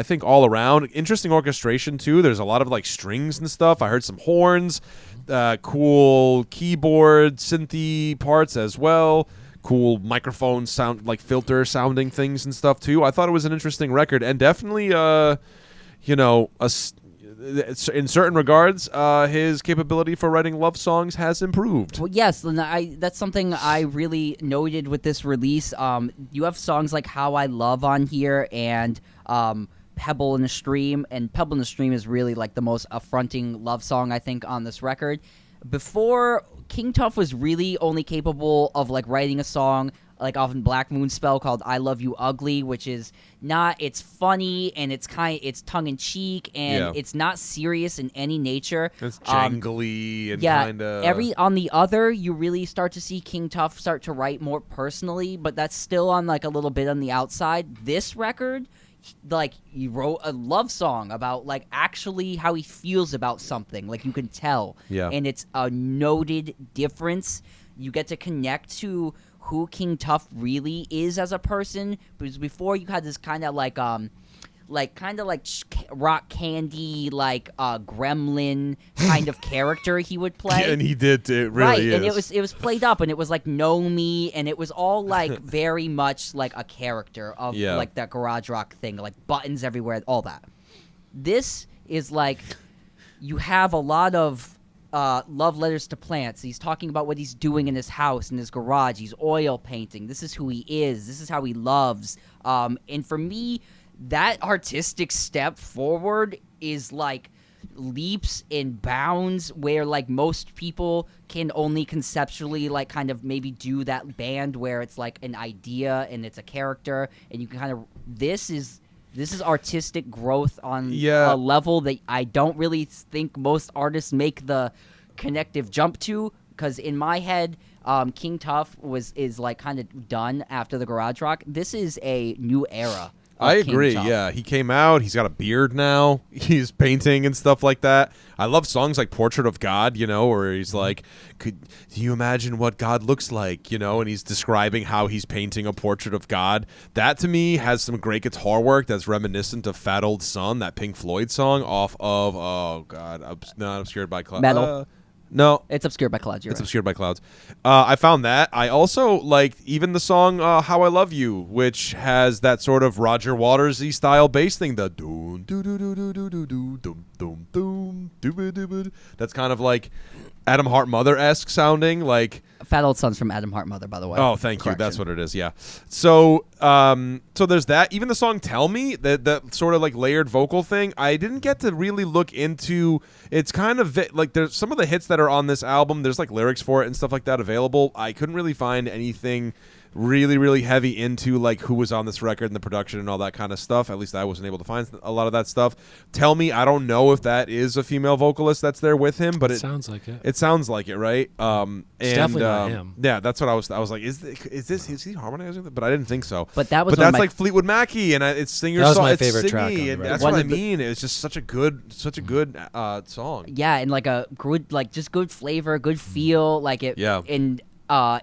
think all around. Interesting orchestration, too. There's a lot of, like, strings and stuff. I heard some horns, cool keyboard, synthy parts as well. Cool microphone sound, like filter sounding things and stuff too. I thought it was an interesting record, and definitely, in certain regards, his capability for writing love songs has improved. Well, yes, that's something I really noted with this release. You have songs like "How I Love" on here, and "Pebble in the Stream," and "Pebble in the Stream" is really like the most affronting love song I think on this record. Before, King Tuff was really only capable of like writing a song like off in Black Moon Spell called "I Love You Ugly," which is not. It's funny and it's tongue in cheek and it's not serious in any nature. It's jangly and kind of on the other. You really start to see King Tuff start to write more personally, but that's still on like a little bit on the outside. This record, like, he wrote a love song about like actually how he feels about something, like you can tell, and it's a noted difference. You get to connect to who King Tuff really is as a person, because before you had this kind of like rock candy, like gremlin kind of character he would play. Yeah, and he did. It really right, is. And it was played up, and it was like know me, and it was all like very much like a character of like that garage rock thing, like buttons everywhere, all that. This is like you have a lot of love letters to plants. He's talking about what he's doing in his house, in his garage. He's oil painting. This is who he is. This is how he loves. And for me, that artistic step forward is like leaps and bounds where like most people can only conceptually like kind of maybe do that band where it's like an idea and it's a character and you can kind of this is artistic growth on a level that I don't really think most artists make the connective jump to, because in my head King Tuff is like kind of done after the garage rock. This is a new era. I agree. Yeah, he came out. He's got a beard now. He's painting and stuff like that. I love songs like "Portrait of God," where he's like, do you imagine what God looks like?" And he's describing how he's painting a portrait of God. That to me has some great guitar work that's reminiscent of "Fat Old Son," that Pink Floyd song off of not Obscured by Clouds. Metal. No. It's Obscured by Clouds. It's Obscured by Clouds. I found that. I also liked even the song How I Love You, which has that sort of Roger Waters-y style bass thing. The doom, doo doo doo doo doo doo doom, doom, doom, doo doo doo. That's kind of like Adam Hart Mother-esque sounding. Like Fat Old Son's from Adam Hart Mother, by the way. Oh, thank you. That's what it is, yeah. So there's that. Even the song Tell Me, that sort of like layered vocal thing, I didn't get to really look into. It's kind of like there's some of the hits that are on this album, there's like lyrics for it and stuff like that available. I couldn't really find anything really, really heavy into like who was on this record and the production and all that kind of stuff. At least I wasn't able to find a lot of that stuff. Tell Me, I don't know if that is a female vocalist that's there with him, but it sounds like it. It sounds like it, right? It's definitely not him. Yeah, that's what I was like, is he harmonizing? But I didn't think so. But that's like Fleetwood Mackie, and it's singer. That was my it's favorite singy, track. And that's what I mean. It's just such a good song. Yeah, and like a good, like just good flavor, good feel, like it. Yeah. And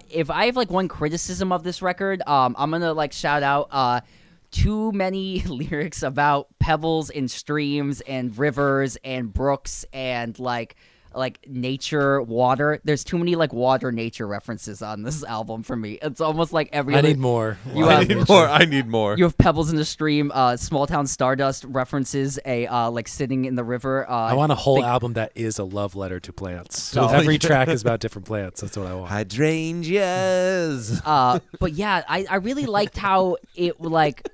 if I have like one criticism of this record, I'm gonna like shout out too many lyrics about pebbles and streams and rivers and brooks and like nature, water. There's too many like water nature references on this album for me. It's almost like every I need more. I need more. You have pebbles in the stream, Smalltown Stardust references like sitting in the river. I want a whole album that is a love letter to plants. So every track is about different plants. That's what I want. Hydrangeas. But yeah, I really liked how it like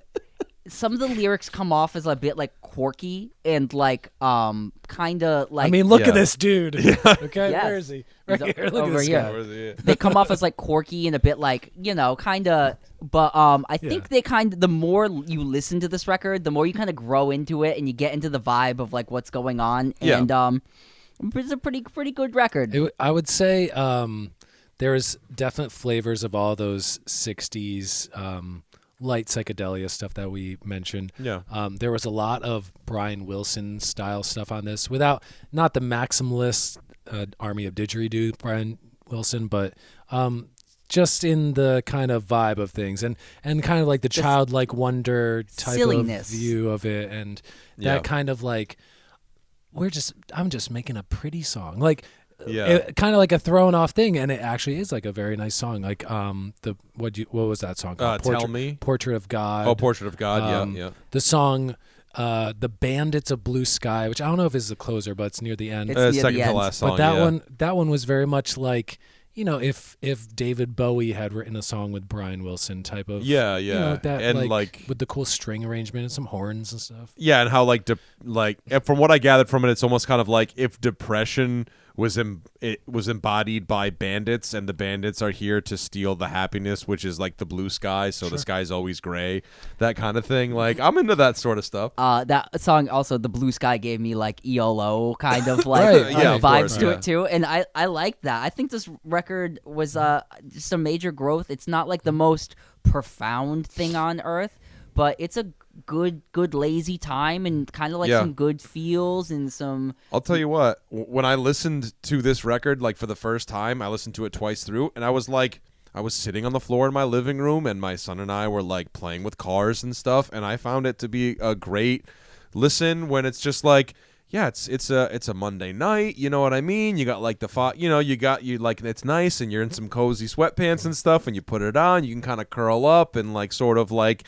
some of the lyrics come off as a bit like quirky and like kind of like. I mean, look at this dude. Yeah. Okay, yes. Where is he? Right here. Look over at this here. guy. Where is he? They come off as like quirky and a bit like kind of. But I think they the more you listen to this record, the more you kind of grow into it and you get into the vibe of like what's going on. Yeah. And it's a pretty good record. I would say there's definite flavors of all those 60s light psychedelia stuff that we mentioned. Yeah. There was a lot of Brian Wilson style stuff on this, not the maximalist army of didgeridoo Brian Wilson, but just in the kind of vibe of things and kind of like the childlike wonder type silliness. Of view of it, and that kind of like I'm just making a pretty song, like. Yeah, kind of like a thrown off thing, and it actually is like a very nice song. Like what was that song called? Tell Me. Portrait of God. Oh, Portrait of God. Yeah. The song, The Bandits of Blue Sky, which I don't know if is the closer, but it's near the end. It's second the to end. last song. But that one was very much like, if David Bowie had written a song with Brian Wilson type of that, and like with the cool string arrangement and some horns and stuff. Yeah, and how like from what I gathered from it, it's almost kind of like if depression was embodied by bandits, and the bandits are here to steal the happiness, which is like the blue sky, so the sky's always gray, that kind of thing. Like, I'm into that sort of stuff. That song also, the blue sky, gave me like ELO kind of like vibes to it too, and I like that. I think this record was just a major growth. It's not like the most profound thing on earth, but it's a good lazy time and kind of like some good feels and some. I'll tell you what, when I listened to this record like for the first time, I listened to it twice through, and I was sitting on the floor in my living room, and my son and I were like playing with cars and stuff, and I found it to be a great listen when it's just like, yeah, it's a Monday night, you know what I mean? You got like it's nice, and you're in some cozy sweatpants and stuff, and you put it on, you can kind of curl up and like sort of like,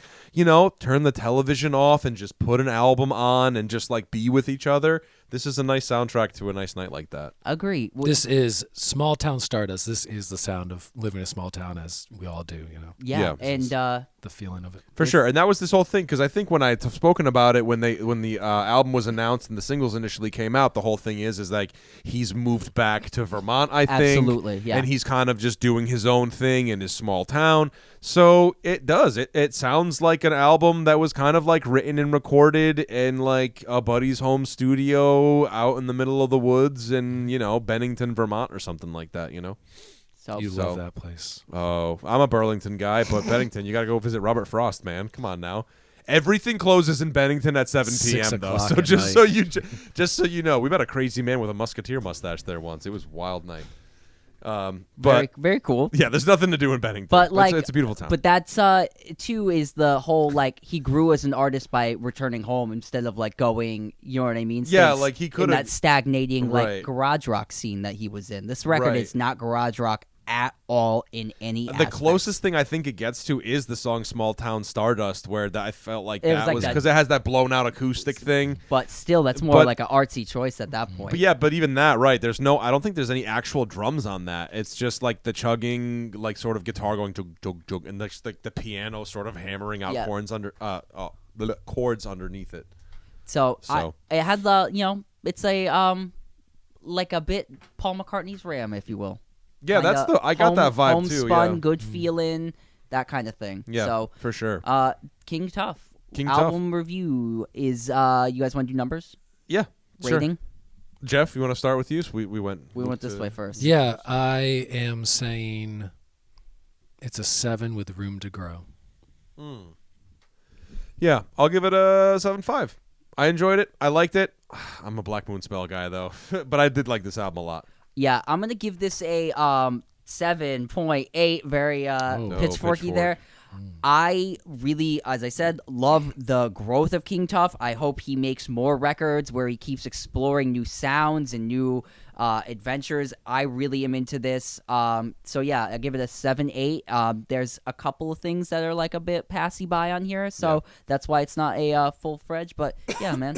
turn the television off and just put an album on and just like be with each other. this is a nice soundtrack to a nice night like that. Agree. This is Smalltown Stardust. This is the sound of living in a small town, as we all do, Yeah. And the feeling of it. For sure, and that was this whole thing, because I think when I've spoken about it, when the album was announced and the singles initially came out, the whole thing is like he's moved back to Vermont, I think. Absolutely, yeah. And he's kind of just doing his own thing in his small town. So it does. It sounds like an album that was kind of like written and recorded in like a buddy's home studio out in the middle of the woods in, Bennington, Vermont or something like that, So, You love that place. Oh, I'm a Burlington guy, but Bennington, you got to go visit Robert Frost, man. Come on now. Everything closes in Bennington at 7 6 p.m. though. o'clock So at just night. so you know, we met a crazy man with a musketeer mustache there once. It was a wild night. But very, very cool. yeah, there's nothing to do in Bennington. But like, it's a beautiful town. But that's too is the whole like he grew as an artist by returning home instead of like going. You know what I mean? Yeah, Stays like he in could've- that stagnating Right. like garage rock scene that he was in. This record Right. is not garage rock at all in any. The aspect. closest thing I think it gets to is the song "Smalltown Stardust," where I felt like It was that like was that- because it has that blown out acoustic thing. But still, that's more But- like an artsy choice at that point. But yeah, but even that, right? I don't think there's any actual drums on that. It's just like the chugging, like sort of guitar going jug jug jug, and like the piano sort of hammering out Yeah. the chords underneath it. So, So. it had the it's a like a bit Paul McCartney's Ram, if you will. Yeah, Kinda I got that vibe too. Homespun, Yeah, good feeling, that kind of thing. yeah, So, for sure. King Tuff. King Tuff. album review is. You guys want to do numbers? Yeah, sure. Rating. Jeff, you want to start with you? So we went. We went this way first. Yeah, I am saying it's a 7 with room to grow. Yeah, I'll give it a 7.5. I enjoyed it. I liked it. I'm a Black Moon Spell guy though, but I did like this album a lot. Yeah, I'm gonna give this a 7.8. Very No, pitchforky there. I really, as I said, love the growth of King Tuff. I hope he makes more records where he keeps exploring new sounds and new adventures. I really am into this. So yeah, I give it a 7.8. There's a couple of things that are like a bit passy by on here, so that's why it's not a full-fledged. But yeah, man.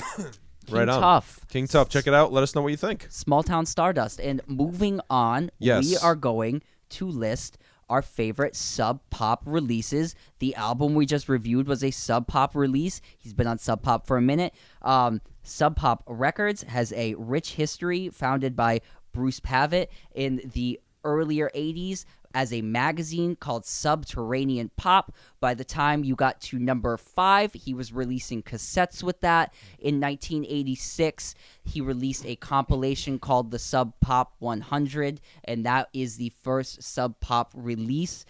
King Right on. Tuff. King Tuff, check it out. Let us know what you think. Smalltown Stardust. And moving on, Yes. we are going to list our favorite Subpop releases. The album we just reviewed was a Subpop release. He's been on Subpop for a minute. Subpop Records has a rich history founded by Bruce Pavitt in the earlier 80s as a magazine called Subterranean Pop. By the time you got to number 5, he was releasing cassettes with that. In 1986, he released a compilation called the Sub Pop 100, and that is the first Sub Pop release.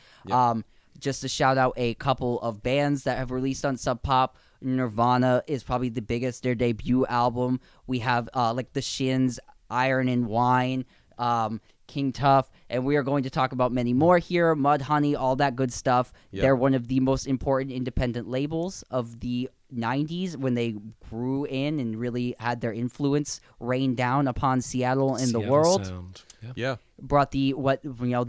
Just to shout out a couple of bands that have released on Sub Pop. Nirvana is probably the biggest, their debut album. We have like the Shins, Iron and Wine, King Tuff, and we are going to talk about many more here. Mudhoney, all that good stuff. Yep. They're one of the most important independent labels of the 90s when they grew in and really had their influence rain down upon Seattle and the Seattle world. Sound. Yeah. Yeah. Brought the the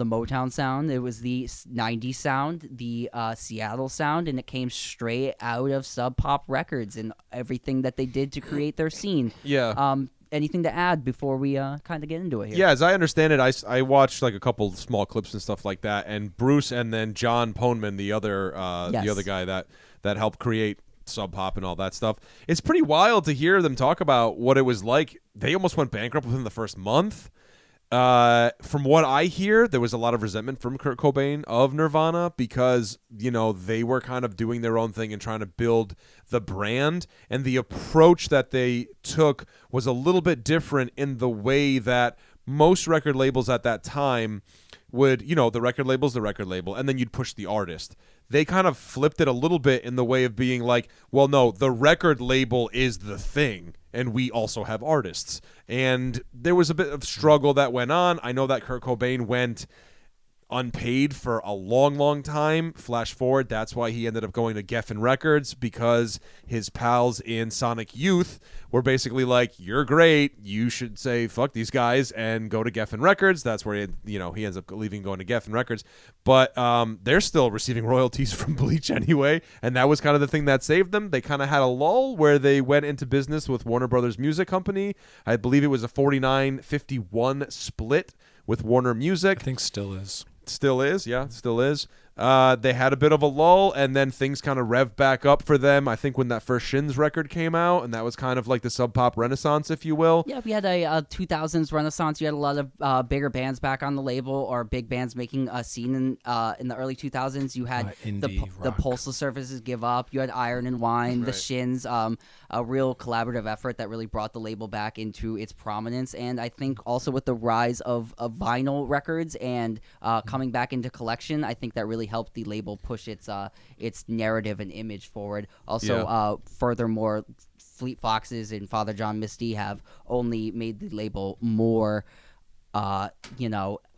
Motown sound. It was the 90s sound, the Seattle sound, and it came straight out of Sub Pop Records and everything that they did to create their scene. Yeah. Anything to add before we kind of get into it here? Yeah, as I understand it, I watched like a couple small clips and stuff like that, and Bruce and then John Poneman, the other guy that helped create Sub Pop and all that stuff. It's pretty wild to hear them talk about what it was like. They almost went bankrupt within the first month. From what I hear, there was a lot of resentment from Kurt Cobain of Nirvana because, they were kind of doing their own thing and trying to build the brand, and the approach that they took was a little bit different in the way that most record labels at that time would, the record label's the record label, and then you'd push the artist. They kind of flipped it a little bit in the way of being like, well, no, the record label is the thing, and we also have artists. And there was a bit of struggle that went on. I know that Kurt Cobain went unpaid for a long time. Flash forward, that's why he ended up going to Geffen Records, because his pals in Sonic Youth were basically like, you're great, you should say fuck these guys and go to Geffen Records. That's where he ends up leaving, going to Geffen Records. But they're still receiving royalties from Bleach anyway, and that was kind of the thing that saved them. They kind of had a lull where they went into business with Warner Brothers Music Company. I believe it was a 49-51 split with Warner Music. I think still is. Still is, yeah, still is. They had a bit of a lull, and then things kind of revved back up for them, I think, when that first Shins record came out, and that was kind of like the Sub Pop renaissance, if you will. Yeah, we had a 2000s renaissance. You had a lot of bigger bands back on the label, or big bands making a scene in the early 2000s. You had the Postal Services give up. You had Iron and Wine, the Shins, a real collaborative effort that really brought the label back into its prominence. And I think also with the rise of vinyl records and coming back into collection, I think that really helped the label push its narrative and image forward. Also, furthermore, Fleet Foxes and Father John Misty have only made the label more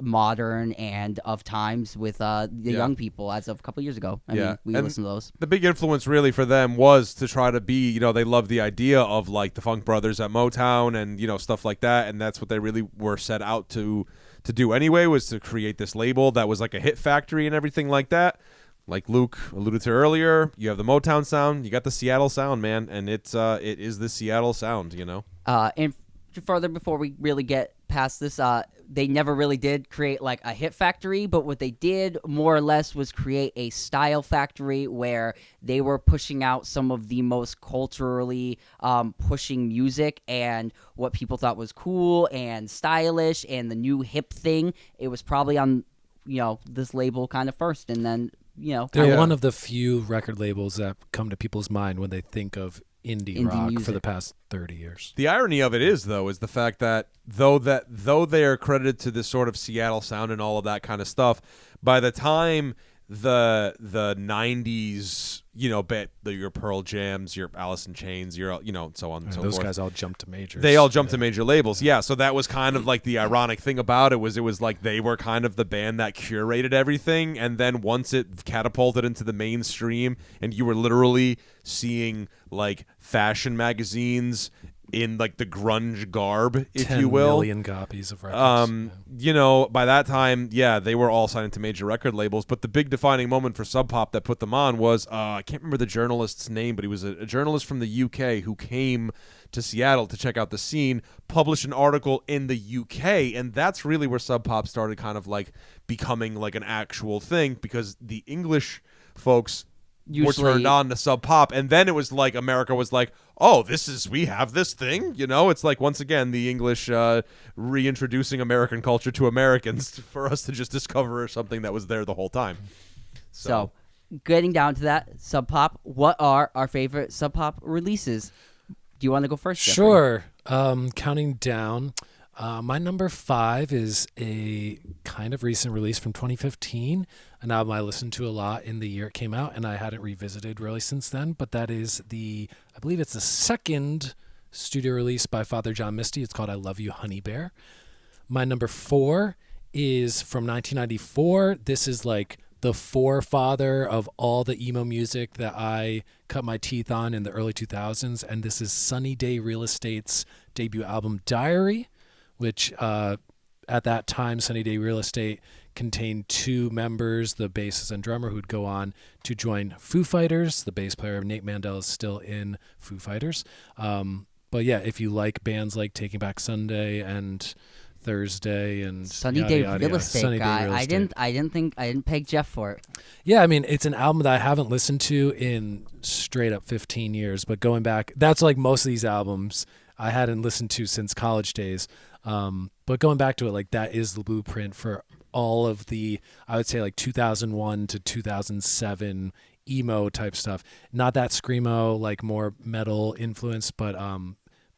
modern and of times with the young people as of a couple years ago. I mean, we listened to those. The big influence really for them was to try to be, they loved the idea of like the Funk Brothers at Motown and, stuff like that. And that's what they really were set out to do anyway, was to create this label that was like a hit factory and everything like that. Like Luke alluded to earlier, you have the Motown sound, you got the Seattle sound, man, and it is the Seattle sound, And further, before we really get past this, they never really did create like a hit factory, but what they did more or less was create a style factory where they were pushing out some of the most culturally pushing music and what people thought was cool and stylish and the new hip thing. It was probably on this label kind of first, and then they're one of the few record labels that come to people's mind when they think of indie rock music for the past 30 years. The irony of it is, though, is the fact that though they are credited to this sort of Seattle sound and all of that kind of stuff, by the time the 90s, your Pearl Jams, your Alice in Chains, your so on and so forth. Those guys all jumped to majors. They all jumped to major labels. Yeah, so that was kind of like the ironic thing about it was like they were kind of the band that curated everything, and then once it catapulted into the mainstream and you were literally seeing like fashion magazines in like the grunge garb, if you will. 10 million copies of records. By that time, they were all signed to major record labels. But the big defining moment for Sub Pop that put them on was, I can't remember the journalist's name, but he was a journalist from the UK who came to Seattle to check out the scene, published an article in the UK, and that's really where Sub Pop started kind of like becoming like an actual thing, because the English folks were turned on to Sub Pop, and then it was like America was like, oh, we have this thing, it's like once again the English reintroducing American culture to Americans for us to just discover something that was there the whole time. So getting down to that, Sub Pop, what are our favorite Sub Pop releases? Do you want to go first, Jeffrey? Sure. Counting down. My number 5 is a kind of recent release from 2015, an album I listened to a lot in the year it came out, and I hadn't revisited really since then, but that is I believe it's the second studio release by Father John Misty. It's called I Love You, Honey Bear. My number 4 is from 1994. This is like the forefather of all the emo music that I cut my teeth on in the early 2000s, and this is Sunny Day Real Estate's debut album, Diary, which at that time, Sunny Day Real Estate contained 2 members, the bassist and drummer, who'd go on to join Foo Fighters. The bass player, Nate Mandel, is still in Foo Fighters. But yeah, if you like bands like Taking Back Sunday and Thursday and Sunny Day Real Estate guy, I didn't peg Jeff for it. Yeah, I mean, it's an album that I haven't listened to in straight up 15 years, but going back, that's like most of these albums I hadn't listened to since college days. But going back to it, like that is the blueprint for all of the, I would say like 2001 to 2007 emo type stuff. Not that screamo, like more metal influence, but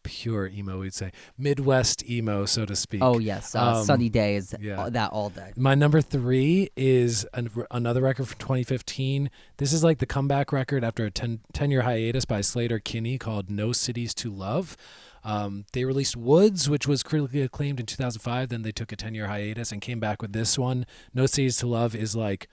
pure emo, we'd say. Midwest emo, so to speak. Oh, yes. Sunny Day is that all day. My number 3 is another record from 2015. This is like the comeback record after a 10-year hiatus by Slater Kinney called No Cities to Love. They released Woods, which was critically acclaimed in 2005. Then they took a 10-year hiatus and came back with this one. No Cities to Love is like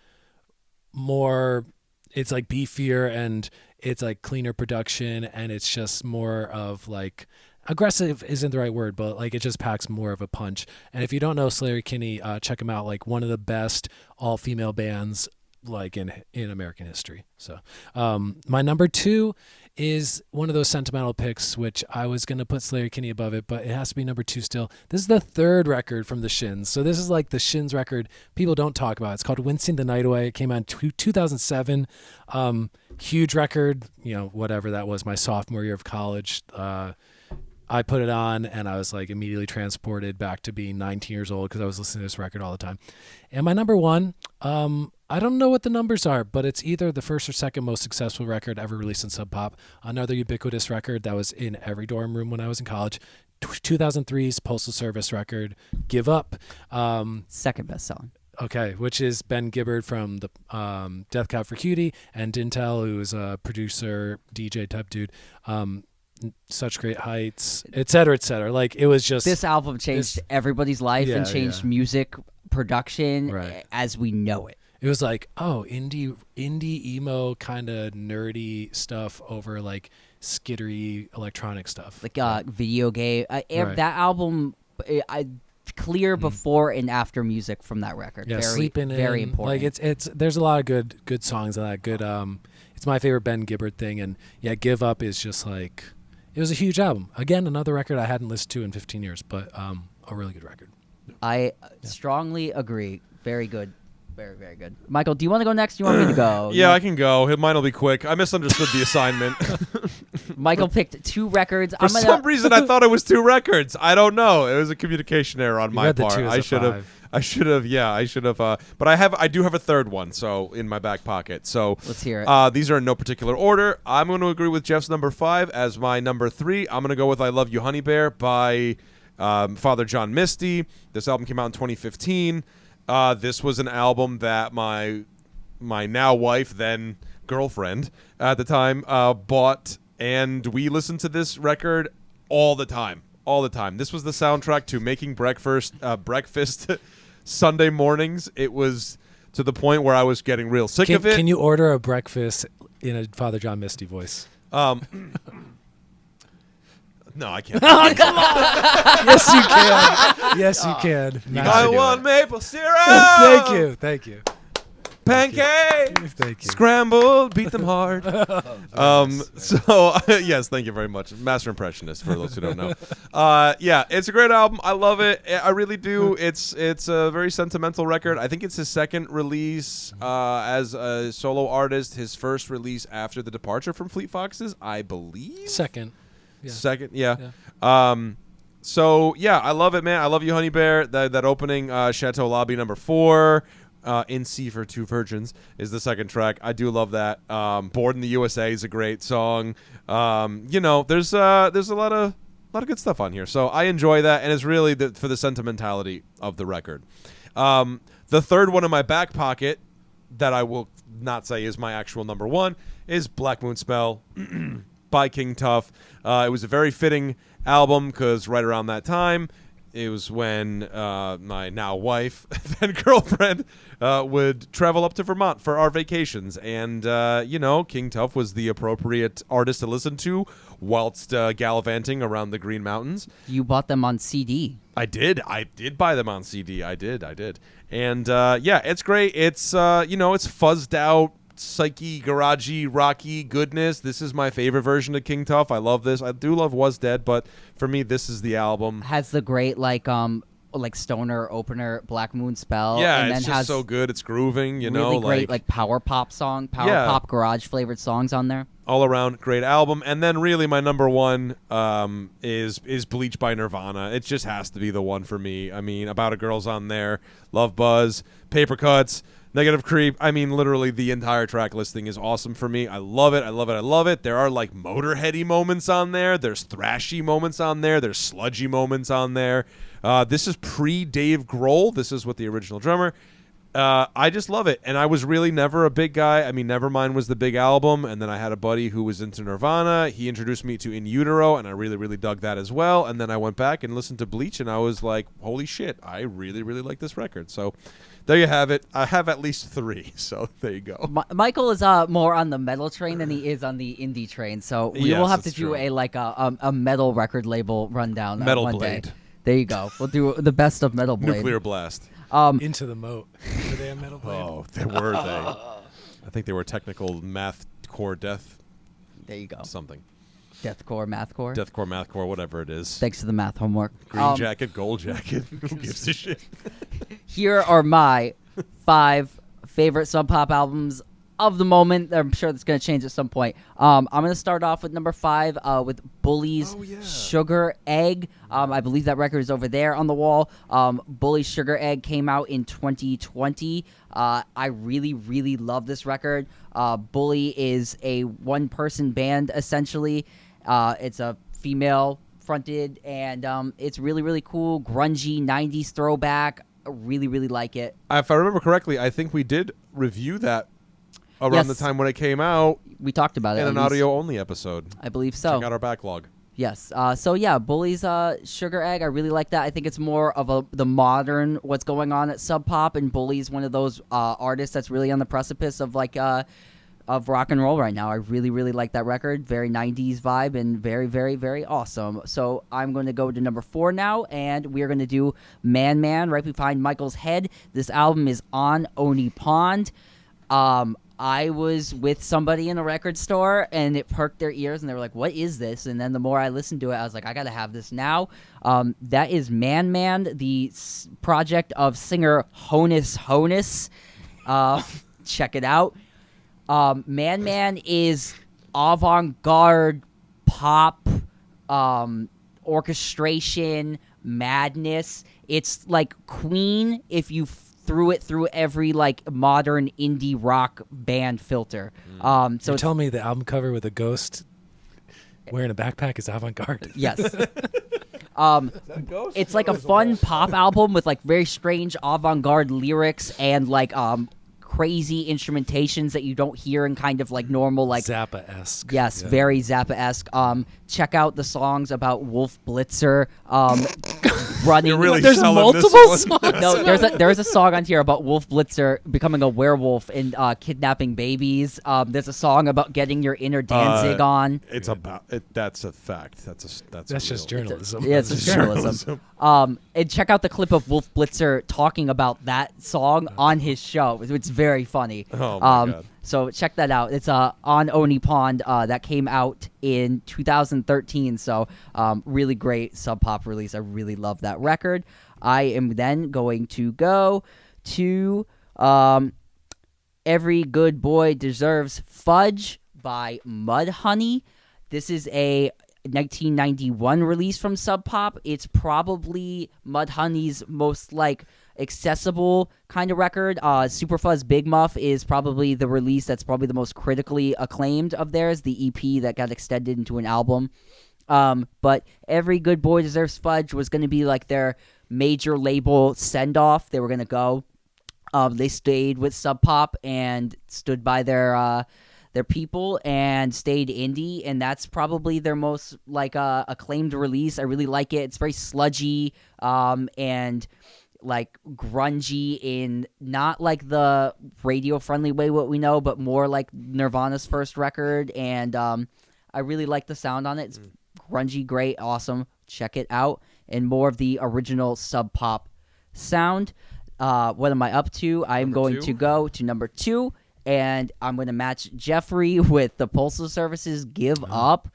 more, it's like beefier and it's like cleaner production, and it's just more of like, aggressive isn't the right word, but like it just packs more of a punch. And if you don't know Sleater-Kinney, check him out. Like one of the best all-female bands like in American history. So my number 2 is one of those sentimental picks, which I was going to put Sleater-Kinney above it, but it has to be number 2 still. This is the 3rd record from the Shins. So this is like the Shins record people don't talk about. It's called Wincing the Night Away. It came out in 2007. Huge record, whatever that was, my sophomore year of college. I put it on and I was like immediately transported back to being 19 years old because I was listening to this record all the time. And my number 1, I don't know what the numbers are, but it's either the first or second most successful record ever released in Sub Pop. Another ubiquitous record that was in every dorm room when I was in college. 2003's Postal Service record, Give Up. Second best song. Okay, which is Ben Gibbard from the Death Cab for Cutie, and Dintel, who is a producer, DJ type dude. Such Great Heights, et cetera, et cetera. Like it was just this album changed everybody's life and changed music production as we know it. It was like, indie emo kind of nerdy stuff over like skittery electronic stuff, like video game. That album, clear before and after music from that record. Yeah, very, Sleeping very In. important. Like it's there's a lot of good songs on that. Good. It's my favorite Ben Gibbard thing, and Give Up is just like. It was a huge album. Again, another record I hadn't listened to in 15 years, but a really good record. I strongly agree. Very good. Very, very good. Michael, do you want to go next? Do you want me to go? Yeah, I can go. Mine will be quick. I misunderstood the assignment. Michael picked 2 records. For some reason, I thought it was 2 records. I don't know. It was a communication error on my part. I should have. Yeah, I should have. But I do have a 3rd one, so in my back pocket. So let's hear it. These are in no particular order. I'm going to agree with Jeff's number 5 as my number 3. I'm going to go with "I Love You, Honey Bear" by Father John Misty. This album came out in 2015. This was an album that my now wife, then girlfriend at the time, bought, and we listened to this record all the time. This was the soundtrack to making breakfast Sunday mornings. It was to the point where I was getting real sick of it. Can you order a breakfast in a Father John Misty voice? No, I can't. Oh, come on! Yes, you can. Yes, you can. I want maple syrup. Thank you. Pancakes. Thank you. Scrambled. Beat them hard. So yes, thank you very much. Master impressionist for those who don't know. It's a great album. I love it. I really do. It's a very sentimental record. I think it's his 2nd release as a solo artist. His first release after the departure from Fleet Foxes, I believe. Second. So I love it, man. I Love You, Honey Bear. That opening Chateau Lobby number 4. In C for Two Virgins is the 2nd track. I do love that. Born in the USA is a great song. There's a lot of good stuff on here. So I enjoy that, and it's really for the sentimentality of the record. The 3rd one in my back pocket that I will not say is my actual number 1 is Black Moon Spell by King Tuff. It was a very fitting album because right around that time, it was when my now wife, then girlfriend, would travel up to Vermont for our vacations. And, King Tuff was the appropriate artist to listen to whilst gallivanting around the Green Mountains. You bought them on CD. I did buy them on CD. I did. And, it's great. It's, it's fuzzed out, psyche, garagey, rocky goodness. This is my favorite version of King Tuff. I love this. I do love Was Dead, but for me, this is the album. Has the great like stoner opener Black Moon Spell. Yeah, and it's then just has so good. It's grooving, really great like power pop pop garage flavored songs on there. All around great album. And then really my number 1 is Bleach by Nirvana. It just has to be the one for me. I mean, About a Girl's on there, Love Buzz, Paper Cuts, Negative Creep. I mean, literally the entire track listing is awesome for me. I love it. There are like Motorheady moments on there. There's thrashy moments on there. There's sludgy moments on there. This is pre-Dave Grohl. This is with the original drummer. I just love it, and I was really never a big guy. I mean, Nevermind was the big album, and then I had a buddy who was into Nirvana. He introduced me to In Utero, and I really, really dug that as well. And then I went back and listened to Bleach, and I was like, holy shit, I really, really like this record. So there you have it. I have at least 3, so there you go. Michael is more on the metal train than he is on the indie train, so we will have to do a metal record label rundown Metal one Blade. day. There you go. We'll do the best of Metal Blade. Nuclear Blast. Into the Moat. Were they a Metal Blade? Oh, they were they. I think they were technical math core death. There you go. Something. Deathcore, mathcore. Deathcore, mathcore, whatever it is. Thanks for the math homework. Green jacket, gold jacket. Who gives a shit? Here are my 5 favorite Sub Pop albums of the moment. I'm sure that's going to change at some point. I'm going to start off with number 5 with Bully's Sugar Egg. I believe that record is over there on the wall. Bully's Sugar Egg came out in 2020. I really, really love this record. Bully is a one-person band, essentially. It's a female-fronted, and it's really, really cool, grungy, 90s throwback. I really, really like it. If I remember correctly, I think we did review that around the time when it came out. We talked about it in an audio-only episode. I believe so. Check out our backlog. Yes. So yeah, Bully's Sugar Egg. I really like that. I think it's more of the modern what's going on at Sub Pop, and Bully's one of those artists that's really on the precipice of of rock and roll right now. I really, really like that record. Very 90s vibe and very, very, very awesome. So I'm going to go to number 4 now, and we're going to do Man Man right behind Michael's head. This album is On Oni Pond. I was with somebody in a record store, and it perked their ears, and they were like, what is this? And then the more I listened to it, I was like, I got to have this now. That is Man Man, the project of singer Honus Honus. Check it out. Man Man is avant-garde pop, orchestration, madness. It's like Queen if you threw it through every modern indie rock band filter. So tell me the album cover with a ghost wearing a backpack is avant-garde. Yes. It's like a fun pop album with very strange avant-garde lyrics and crazy instrumentations that you don't hear in kind of normal Zappa-esque. Yes, very Zappa-esque. Check out the songs about Wolf Blitzer running. You're really there's selling multiple this one. songs. No, there's a song on here about Wolf Blitzer becoming a werewolf and kidnapping babies. There's a song about getting your inner Danzig on. It's about it. That's a fact. That's just journalism. Yeah, it's just journalism. And check out the clip of Wolf Blitzer talking about that song on his show. It's very funny. Oh my God. So check that out. It's on Oni Pond. That came out in 2013. So really great Sub Pop release. I really love that record. I am then going to go to Every Good Boy Deserves Fudge by Mudhoney. This is a 1991 release from Sub Pop. It's probably Mudhoney's most accessible kind of record. Superfuzz Big Muff is probably the release that's probably the most critically acclaimed of theirs, the EP that got extended into an album. But Every Good Boy Deserves Fudge was going to be their major label send-off. They were going to go. They stayed with Sub Pop and stood by their people and stayed indie, and that's probably their most acclaimed release. I really like it. It's very sludgy and grungy in not the radio friendly way what we know, but more like Nirvana's first record, and I really like the sound on it. It's grungy, great, awesome. Check it out. And more of the original Sub Pop sound. What am I up to? I'm going to go to number 2, and I'm going to match Jeffrey with the Postal Service's Give Up.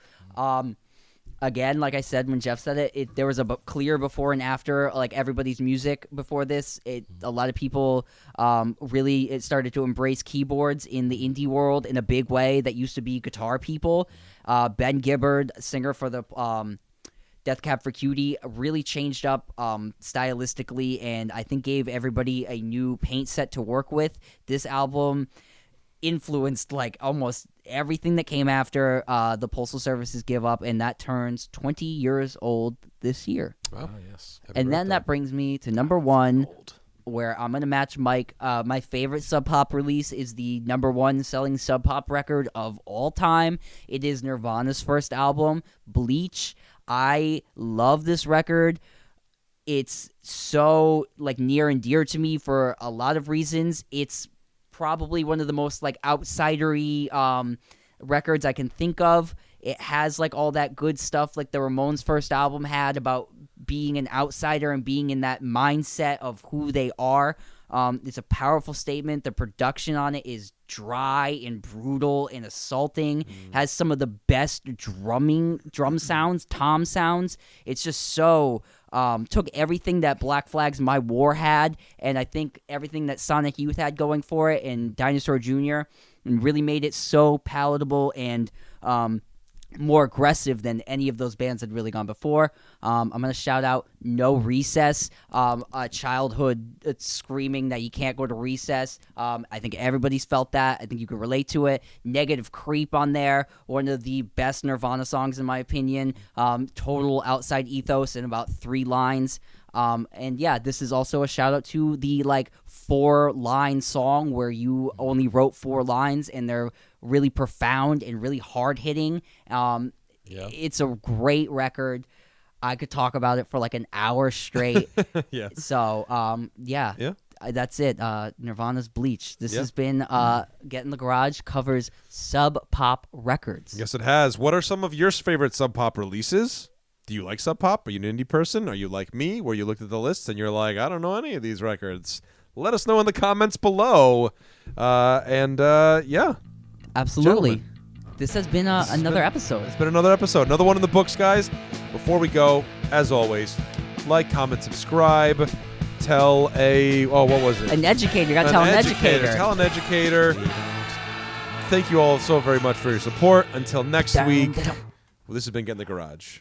Again, like I said, when Jeff said it there was a clear before and after, everybody's music before this. A lot of people really started to embrace keyboards in the indie world in a big way that used to be guitar people. Ben Gibbard, singer for the Death Cab for Cutie, really changed up stylistically, and I think gave everybody a new paint set to work with. This album influenced almost everything that came after the Postal Service's Give Up, and that turns 20 years old this year. Wow, yes. And then that brings me to number 1, where I'm gonna match Mike. My favorite Sub Pop release is the #1 selling Sub Pop record of all time. It is Nirvana's first album, Bleach. I love this record. It's so like near and dear to me for a lot of reasons. It's probably one of the most like outsidery records I can think of. It has like all that good stuff like the Ramones' first album had about being an outsider and being in that mindset of who they are. It's a powerful statement. The production on it is dry and brutal and assaulting. Has some of the best drum sounds, tom sounds. It's just so took everything that Black Flag's My War had, and I think everything that Sonic Youth had going for it, and Dinosaur Jr., and really made it so palatable and more aggressive than any of those bands had really gone before. I'm going to shout out No Recess, a childhood screaming that you can't go to recess. I think everybody's felt that. I think you can relate to it. Negative Creep on there, one of the best Nirvana songs in my opinion. Total outside ethos in about 3 lines. And yeah, this is also a shout out to the like 4-line song where you only wrote 4 lines and they're really profound and really hard hitting. It's a great record. I could talk about it for like an hour straight. Yeah. So, that's it. Nirvana's Bleach. This has been Get in the Garage covers Sub Pop records. Yes, it has. What are some of your favorite Sub Pop releases? Do you like Sub Pop? Are you an indie person? Are you like me, where you looked at the lists and you're like, I don't know any of these records? Let us know in the comments below. Absolutely. Gentlemen. This has been another episode. It's been another episode. Another one in the books, guys. Before we go, as always, like, comment, subscribe. Tell what was it? An educator. You got to tell an educator. Tell an educator. Thank you all so very much for your support. Until next week. Well, this has been Get in the Garage.